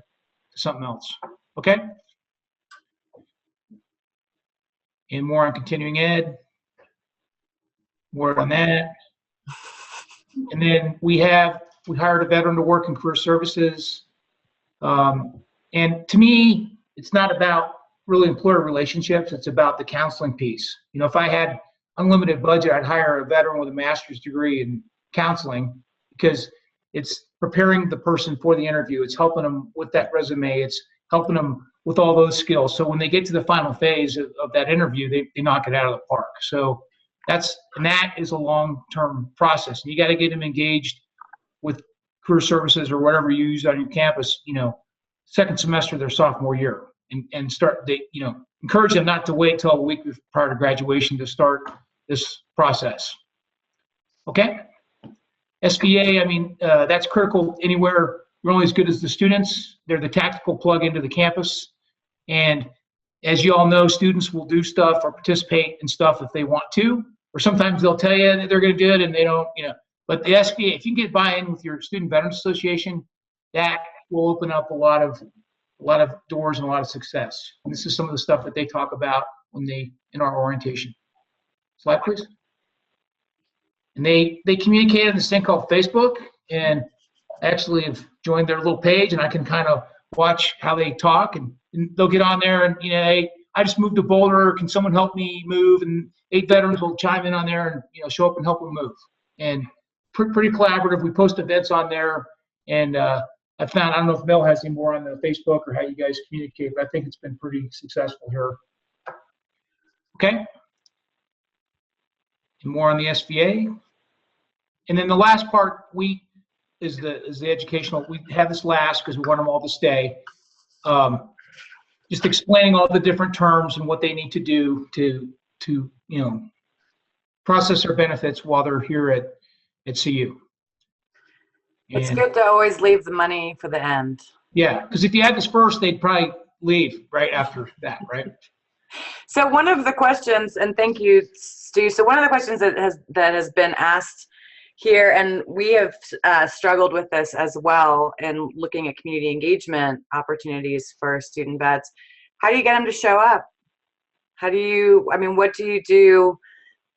something else. Okay. And more on continuing ed. More on that. And then we hired a veteran to work in career services. And to me, it's not about really employer relationships. It's about the counseling piece. You know, if I had unlimited budget, I'd hire a veteran with a master's degree in counseling, because it's preparing the person for the interview. It's helping them with that resume. It's helping them with all those skills. So when they get to the final phase of that interview, they knock it out of the park. So that is a long-term process. And you got to get them engaged with career services or whatever you use on your campus, you know, second semester of their sophomore year, and encourage them not to wait till a week prior to graduation to start this process. Okay. SBA, I mean, that's critical anywhere. We're only as good as the students. They're the tactical plug into the campus. And as you all know, students will do stuff or participate in stuff if they want to, or sometimes they'll tell you that they're going to do it and they don't, you know. But the SBA, if you can get buy-in with your Student Veterans Association, that will open up a lot of doors and a lot of success. And this is some of the stuff that they talk about in our orientation. Slide, please. And they communicate on this thing called Facebook, and actually have joined their little page, and I can kind of watch how they talk, and they'll get on there and, hey, I just moved to Boulder, can someone help me move? And 8 veterans will chime in on there and, show up and help them move. And pretty collaborative. We post events on there, and I don't know if Mel has any more on the Facebook or how you guys communicate, but I think it's been pretty successful here. Okay. And more on the SVA. And then the last part is the educational. We have this last because we want them all to stay. Just explaining all the different terms and what they need to do to process their benefits while they're here at CU. It's good to always leave the money for the end. Yeah, because if you had this first, they'd probably leave right after that, right? So one of the questions, and thank you, Stu. So one of the questions that has been asked here, and we have struggled with this as well in looking at community engagement opportunities for student vets. How do you get them to show up? What do you do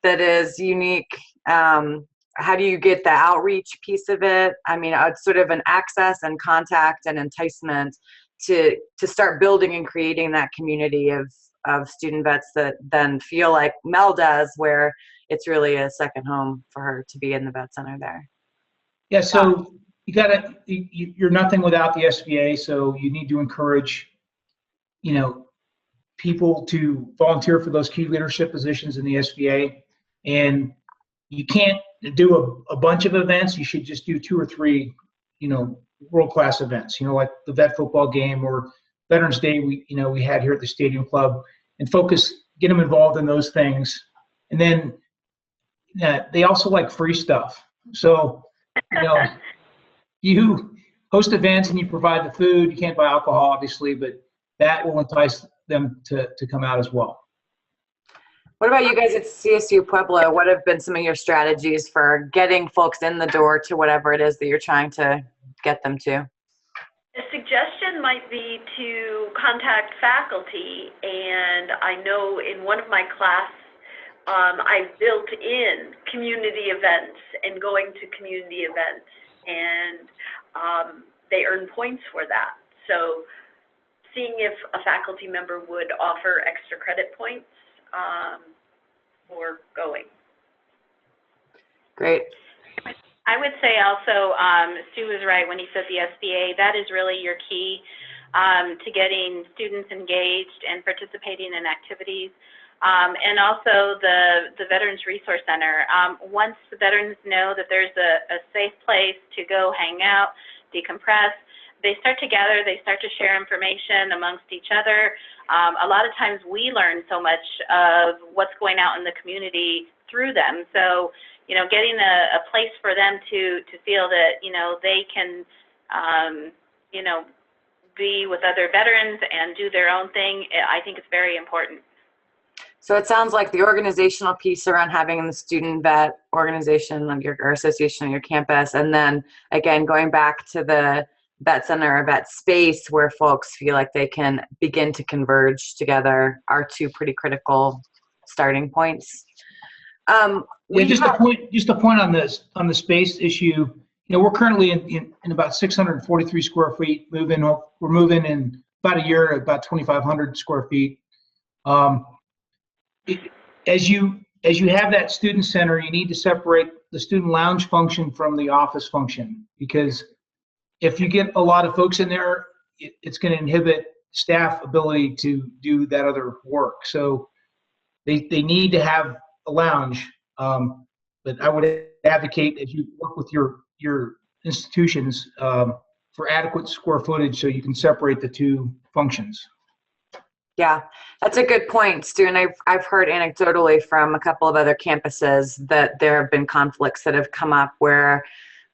that is unique? How do you get the outreach piece of it? It's sort of an access and contact and enticement to start building and creating that community of student vets that then feel like Mel does, where it's really a second home for her to be in the vet center there. Yeah, so you're nothing without the SVA, so you need to encourage, people to volunteer for those key leadership positions in the SVA. And you can't do a bunch of events. You should just do 2 or 3, world-class events, like the vet football game or Veterans Day we had here at the Stadium Club, and get them involved in those things. And then they also like free stuff. So, you host events and you provide the food. You can't buy alcohol, obviously, but that will entice them to come out as well. What about you guys at CSU Pueblo? What have been some of your strategies for getting folks in the door to whatever it is that you're trying to get them to? A suggestion might be to contact faculty, and I know in one of my class, I built in community events and going to community events, and they earn points for that. So seeing if a faculty member would offer extra credit points for going. Great. I would say also, Stu was right when he said the SBA. That is really your key to getting students engaged and participating in activities. And also the Veterans Resource Center. Once the veterans know that there's a safe place to go hang out, decompress, they start to gather, they start to share information amongst each other. A lot of times we learn so much of what's going out in the community through them. So, getting a place for them to feel that, they can, be with other veterans and do their own thing, I think it's very important. So it sounds like the organizational piece around having the student vet organization or association on your campus, and then again going back to the vet center or vet space where folks feel like they can begin to converge together are 2 pretty critical starting points. Just a point on the space issue. We're currently in about 643 square feet. We're moving in about a year at about 2,500 square feet. As you have that student center, you need to separate the student lounge function from the office function, because if you get a lot of folks in there, it's going to inhibit staff ability to do that other work. So they need to have a lounge, but I would advocate, as you work with your institutions, for adequate square footage so you can separate the 2 functions. Yeah, that's a good point, Stu. And I've heard anecdotally from a couple of other campuses that there have been conflicts that have come up where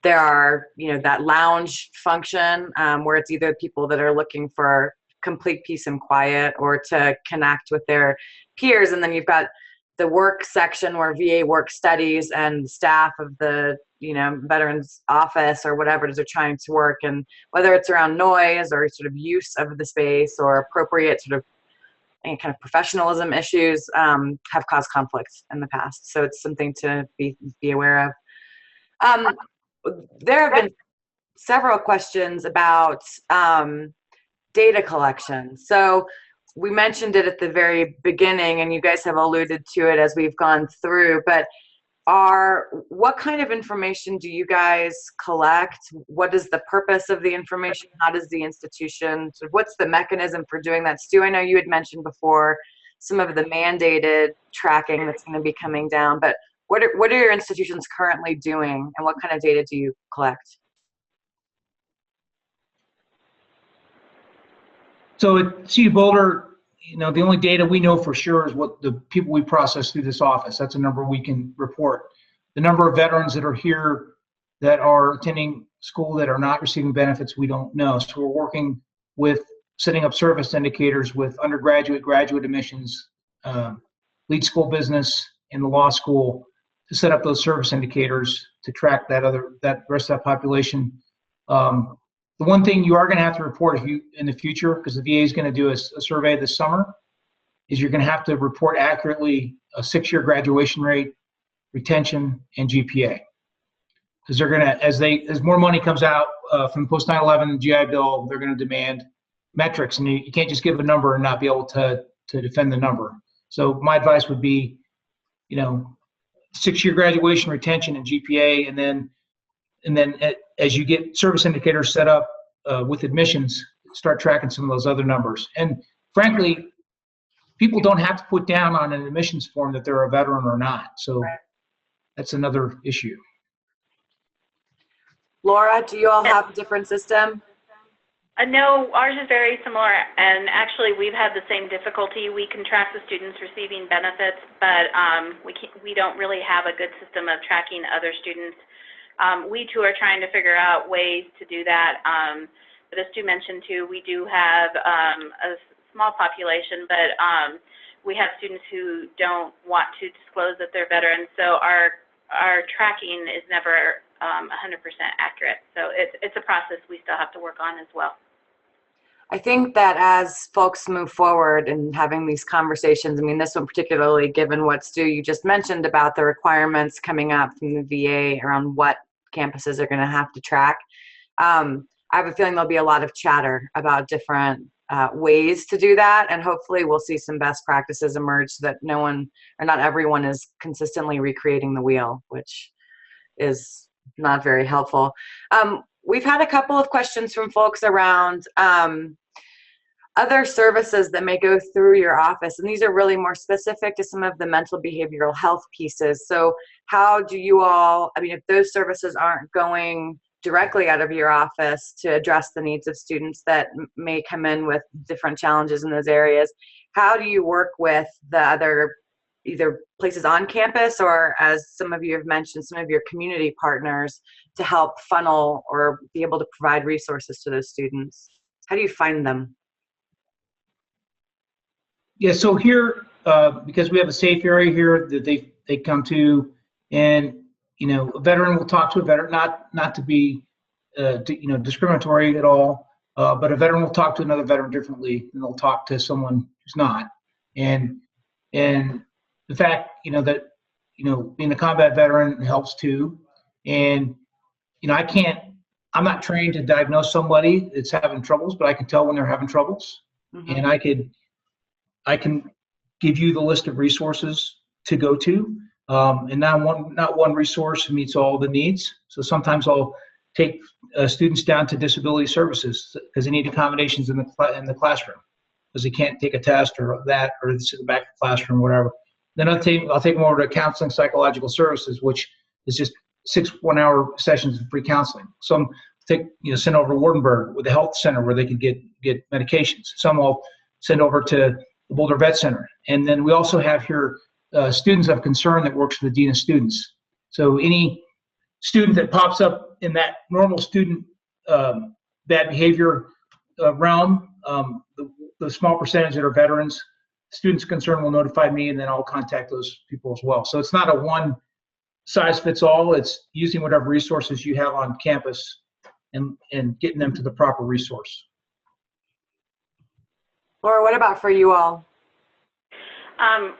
there are, that lounge function where it's either people that are looking for complete peace and quiet or to connect with their peers. And then you've got the work section where VA work studies and staff of the veterans office or whatever it is they're trying to work, and whether it's around noise or sort of use of the space or appropriate sort of any kind of professionalism issues, have caused conflicts in the past. So it's something to be aware of. There have been several questions about data collection. So we mentioned it at the very beginning, and you guys have alluded to it as we've gone through, but what kind of information do you guys collect? What is the purpose of the information? How does the institution, so what's the mechanism for doing that? Stu, I know you had mentioned before some of the mandated tracking that's going to be coming down, but what are your institutions currently doing, and what kind of data do you collect? So at CU Boulder, the only data we know for sure is what the people we process through this office. That's a number we can report. The number of veterans that are here that are attending school that are not receiving benefits, we don't know. So we're working with setting up service indicators with undergraduate, graduate admissions, lead school business, and the law school to set up those service indicators to track that rest of that population. The one thing you are going to have to report in the future, because the VA is going to do a survey this summer, is you're going to have to report accurately a 6-year graduation rate, retention, and GPA. Because they're going to, as more money comes out from post 9/11 GI Bill, they're going to demand metrics, and you can't just give a number and not be able to defend the number. So my advice would be, 6-year graduation, retention, and GPA, and then as you get service indicators set up with admissions, start tracking some of those other numbers. And frankly, people don't have to put down on an admissions form that they're a veteran or not. So that's another issue. Laura, do you all have a different system? No, ours is very similar, and actually we've had the same difficulty. We can track the students receiving benefits, but we don't really have a good system of tracking other students. We too are trying to figure out ways to do that. But as Stu mentioned too, we do have a small population, but we have students who don't want to disclose that they're veterans. So our tracking is never 100% accurate. So it's a process we still have to work on as well. I think that as folks move forward and having these conversations, this one particularly, given what Stu, you just mentioned about the requirements coming up from the VA around what campuses are going to have to track, I have a feeling there'll be a lot of chatter about different ways to do that, and hopefully we'll see some best practices emerge so that no one or not everyone is consistently recreating the wheel, which is not very helpful. We've had a couple of questions from folks around other services that may go through your office, and these are really more specific to some of the mental behavioral health pieces. So how do you all, if those services aren't going directly out of your office to address the needs of students that may come in with different challenges in those areas, how do you work with the other either places on campus or, as some of you have mentioned, some of your community partners to help funnel or be able to provide resources to those students? How do you find them? Yeah, so here, because we have a safe area here that they come to, and a veteran will talk to a veteran, not to be discriminatory at all, but a veteran will talk to another veteran differently than they'll talk to someone who's not. And the fact that being a combat veteran helps too. And I'm not trained to diagnose somebody that's having troubles, but I can tell when they're having troubles. Mm-hmm. And I can give you the list of resources to go to, and not one resource meets all the needs. So sometimes I'll take students down to disability services because they need accommodations in the classroom because they can't take a test or that, or it's in the back of the classroom, whatever. Then I'll take them over to counseling psychological services, which is just 6 one-hour sessions of free counseling. Some send over to Wardenburg with the health center where they can get medications. Some I'll send over to the Boulder Vet Center. And then we also have here students of concern that works for the Dean of Students. So any student that pops up in that normal student bad behavior realm, the small percentage that are veterans, students concerned will notify me, and then I'll contact those people as well. So it's not a size fits all. It's using whatever resources you have on campus and getting them to the proper resource. Laura, what about for you all?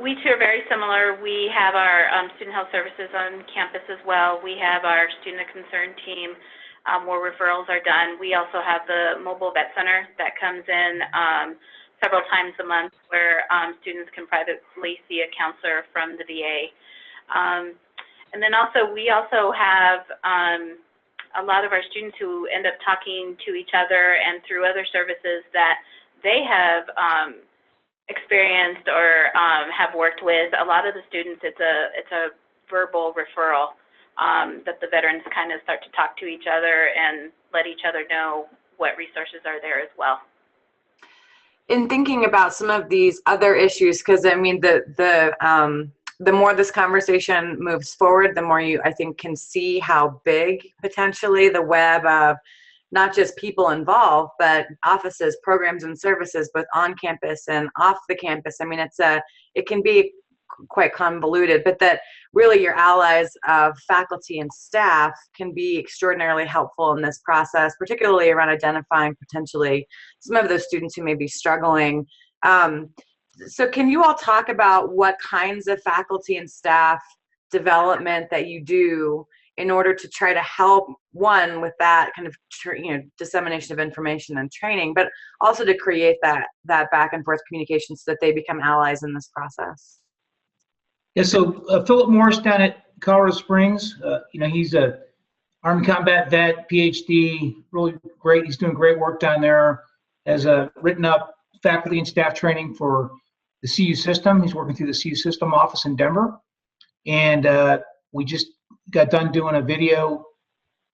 We too are very similar. We have our student health services on campus as well. We have our student of concern team where referrals are done. We also have the mobile vet center that comes in several times a month where students can privately see a counselor from the VA. And then also, we also have a lot of our students who end up talking to each other and through other services that they have experienced or have worked with. A lot of the students, it's a verbal referral that the veterans kind of start to talk to each other and let each other know what resources are there as well. In thinking about some of these other issues, because I mean, the more this conversation moves forward, the more you, I think, can see how big potentially the web of not just people involved, but offices, programs, and services, both on campus and off the campus. I mean, it can be quite convoluted, but that really your allies of faculty and staff can be extraordinarily helpful in this process, particularly around identifying potentially some of those students who may be struggling. So can you all talk about what kinds of faculty and staff development that you do in order to try to help, one, with that kind of dissemination of information and training, but also to create that back and forth communication so that they become allies in this process? Yeah, so Philip Morris down at Colorado Springs, he's a Army combat vet, PhD, really great. He's doing great work down there. Has written up faculty and staff training for the CU system. He's working through the CU system office in Denver. And we just got done doing a video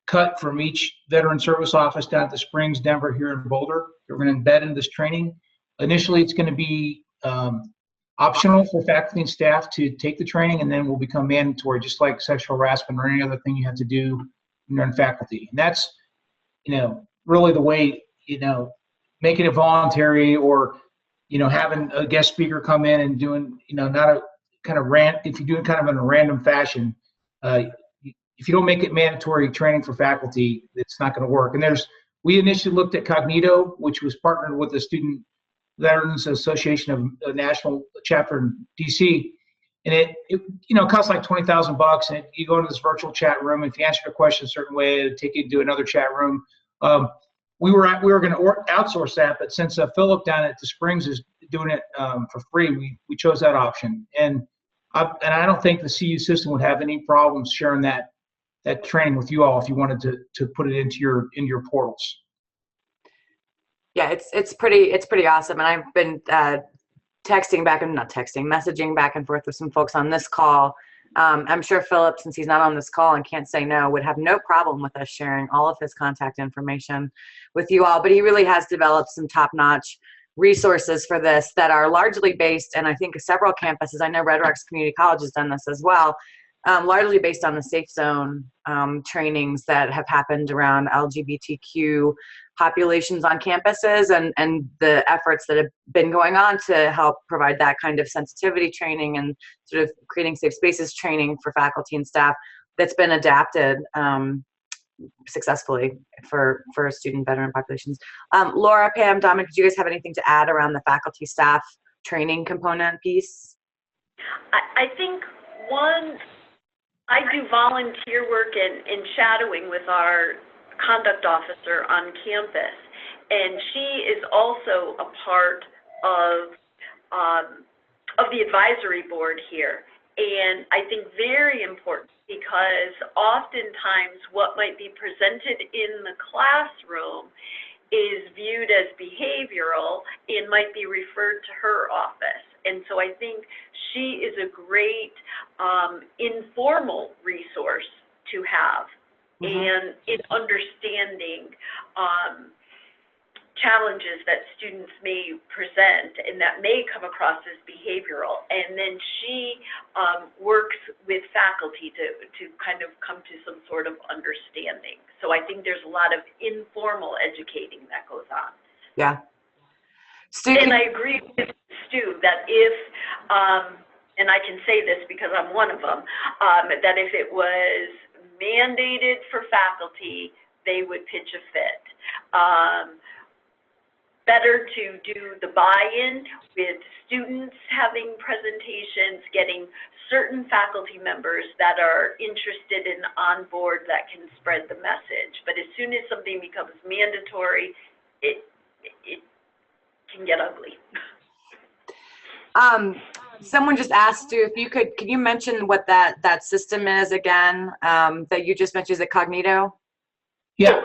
cut from each veteran service office down at the Springs, Denver, here in Boulder. We're going to embed in this training. Initially, it's going to be optional for faculty and staff to take the training, and then will become mandatory, just like sexual harassment or any other thing you have to do when you're in faculty. And that's, really the way, making it voluntary, or, having a guest speaker come in and doing, not a kind of if you do it kind of in a random fashion, if you don't make it mandatory training for faculty, it's not going to work. And we initially looked at Cognito, which was partnered with the Student Veterans Association of a national chapter in DC, and it costs like $20,000, and you go into this virtual chat room. If you answer a question a certain way, it'll take you to another chat room. We were going to outsource that, but since Philip down at the Springs is doing it for free, we chose that option. And I don't think the CU system would have any problems sharing that training with you all if you wanted to put it into your portals. Yeah, it's pretty awesome, and I've been messaging back and forth with some folks on this call. I'm sure Philip, since he's not on this call and can't say no, would have no problem with us sharing all of his contact information with you all. But he really has developed some top-notch resources for this that are largely based, and I think several campuses, I know Red Rocks Community College has done this as well, largely based on the Safe Zone trainings that have happened around LGBTQ populations on campuses, and the efforts that have been going on to help provide that kind of sensitivity training and sort of creating safe spaces training for faculty and staff that's been adapted successfully for student veteran populations. Laura, Pam, Dominic, did you guys have anything to add around the faculty staff training component piece? I think I do volunteer work in shadowing with our conduct officer on campus, and she is also a part of the advisory board here. And I think very important, because oftentimes what might be presented in the classroom is viewed as behavioral and might be referred to her office. And so I think she is a great informal resource to have, and in understanding challenges that students may present and that may come across as behavioral. And then she works with faculty to kind of come to some sort of understanding. So I think there's a lot of informal educating that goes on. Yeah. And I agree with Stu that if, and I can say this because I'm one of them, that if it was mandated for faculty, they would pitch a fit. Better to do the buy-in with students having presentations, getting certain faculty members that are interested and on board that can spread the message. But as soon as something becomes mandatory, it can get ugly. Someone just asked you if you could you mention what that system is again, that you just mentioned? Is it Cognito? Yeah.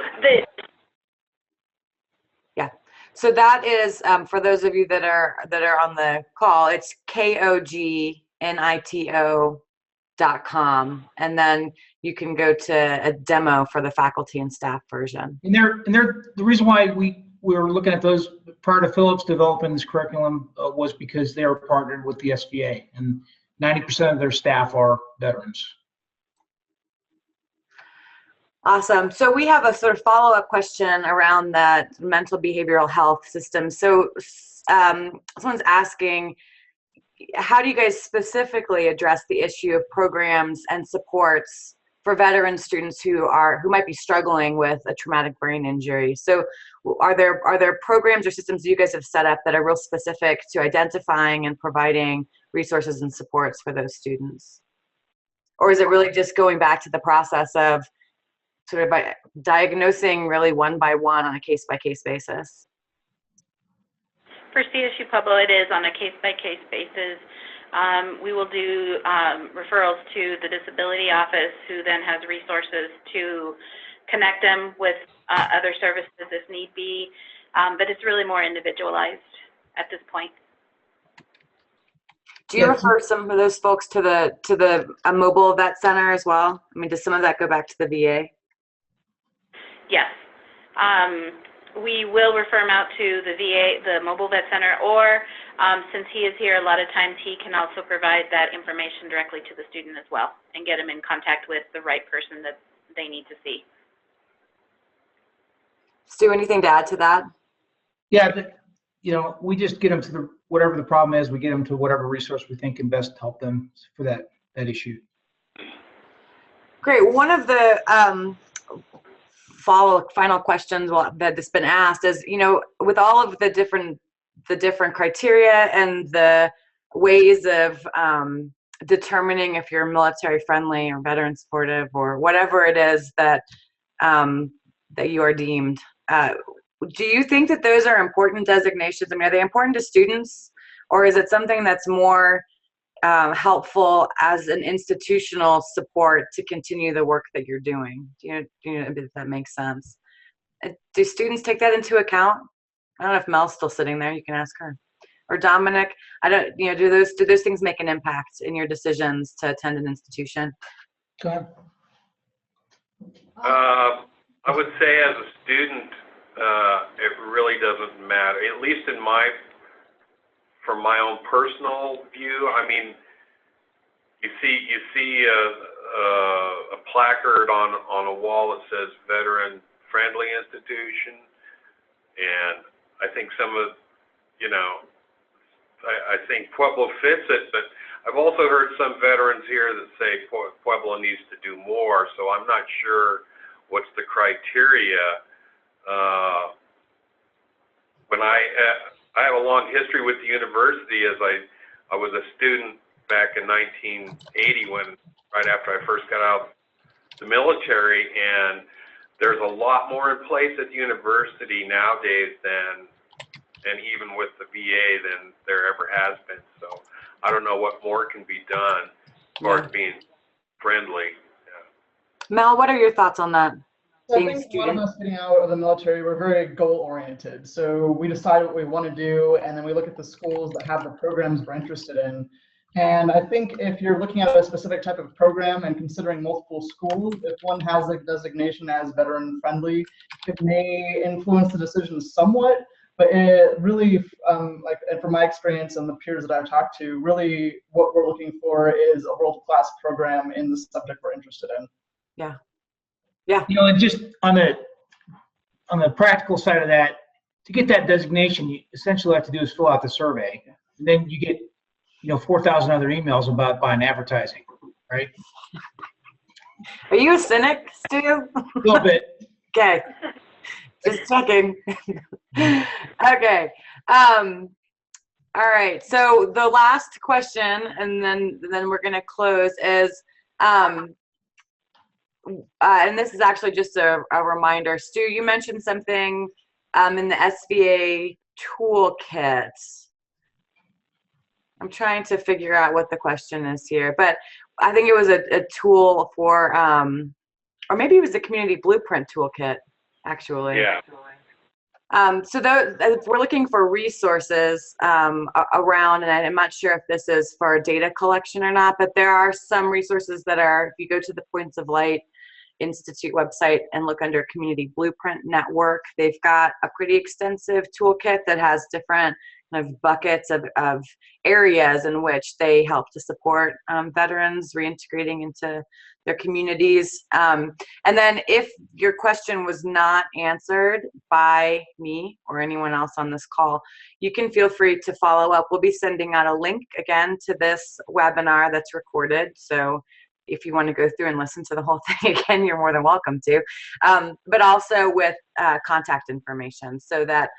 So that is, for those of you that are on the call, it's kognito.com, and then you can go to a demo for the faculty and staff version. And they're the reason why we were looking at those prior to Phillips developing this curriculum was because they are partnered with the SBA, and 90% of their staff are veterans. Awesome. So we have a sort of follow-up question around that mental behavioral health system. So someone's asking, how do you guys specifically address the issue of programs and supports for veteran students who might be struggling with a traumatic brain injury? So are there programs or systems you guys have set up that are real specific to identifying and providing resources and supports for those students? Or is it really just going back to the process of sort of by diagnosing really one by one on a case-by-case basis? For CSU Pueblo, it is on a case-by-case basis. We will do referrals to the disability office, who then has resources to connect them with other services if need be, but it's really more individualized at this point. Do you refer some of those folks to the mobile vet center as well? I mean, does some of that go back to the VA? Yes. We will refer him out to the VA, the mobile vet center, or since he is here, a lot of times he can also provide that information directly to the student as well and get him in contact with the right person that they need to see. Stu, anything to add to that? Yeah, we just get them to whatever the problem is, we get them to whatever resource we think can best help them for that issue. Great. One of the final questions that's been asked is, with all of the different criteria and the ways of determining if you're military friendly or veteran supportive or whatever it is that you are deemed, do you think that those are important designations? I mean, are they important to students, or is it something that's more helpful as an institutional support to continue the work that you're doing? Do you know if that makes sense? Do students take that into account? I don't know if Mel's still sitting there. You can ask her. Or Dominic, I don't. Do those things make an impact in your decisions to attend an institution? Go ahead. I would say as a student, it really doesn't matter. At least from my own personal view, I mean, you see a placard on a wall that says veteran friendly institution, and I think I think Pueblo fits it, but I've also heard some veterans here that say Pueblo needs to do more, so I'm not sure what's the criteria. When I have a long history with the university, as I was a student back in 1980 right after I first got out of the military, and there's a lot more in place at the university nowadays than even with the VA than there ever has been. So I don't know what more can be done as far as being friendly. Yeah. Mel, what are your thoughts on that? So I think a lot of us getting out of the military, we're very goal-oriented. So we decide what we want to do, and then we look at the schools that have the programs we're interested in. And I think if you're looking at a specific type of program and considering multiple schools, if one has a designation as veteran-friendly, it may influence the decision somewhat. But it really, and from my experience and the peers that I've talked to, really what we're looking for is a world-class program in the subject we're interested in. Yeah. Yeah. And just on the practical side of that, to get that designation, you essentially have to do is fill out the survey. And then you get 4,000 other emails about buying advertising, right? Are you a cynic, Stu? A little bit. Okay, just checking. Okay. All right. So the last question, and then we're going to close, is, and this is actually just a reminder. Stu, you mentioned something in the SBA toolkit. I'm trying to figure out what the question is here, but I think it was a tool for, or maybe it was the Community Blueprint toolkit, actually. Yeah. So we're looking for resources around, and I'm not sure if this is for data collection or not, but there are some resources that are, if you go to the Points of Light Institute website and look under Community Blueprint Network, they've got a pretty extensive toolkit that has different kind of buckets of areas in which they help to support veterans reintegrating into their communities. And then if your question was not answered by me or anyone else on this call, you can feel free to follow up. We'll be sending out a link again to this webinar that's recorded. So if you want to go through and listen to the whole thing again, you're more than welcome to, but also with contact information so that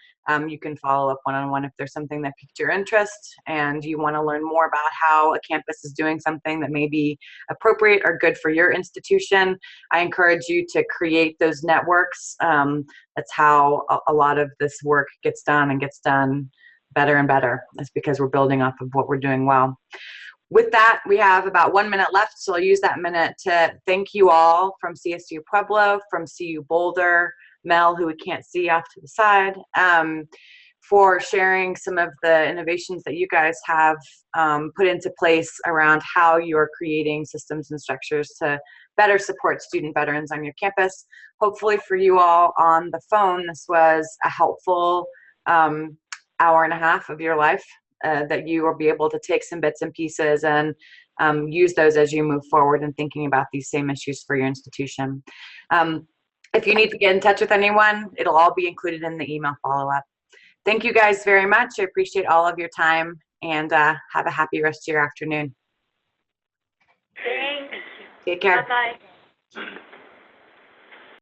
you can follow up one-on-one if there's something that piqued your interest and you want to learn more about how a campus is doing something that may be appropriate or good for your institution. I encourage you to create those networks. That's how a lot of this work gets done and gets done better and better. That's because we're building off of what we're doing well. With that, we have about 1 minute left, so I'll use that minute to thank you all from CSU Pueblo, from CU Boulder, Mel, who we can't see off to the side, for sharing some of the innovations that you guys have put into place around how you're creating systems and structures to better support student veterans on your campus. Hopefully for you all on the phone, this was a helpful hour and a half of your life. That you will be able to take some bits and pieces and use those as you move forward in thinking about these same issues for your institution. If you need to get in touch with anyone, it'll all be included in the email follow-up. Thank you guys very much. I appreciate all of your time, and have a happy rest of your afternoon. Thanks. Take care. Bye-bye.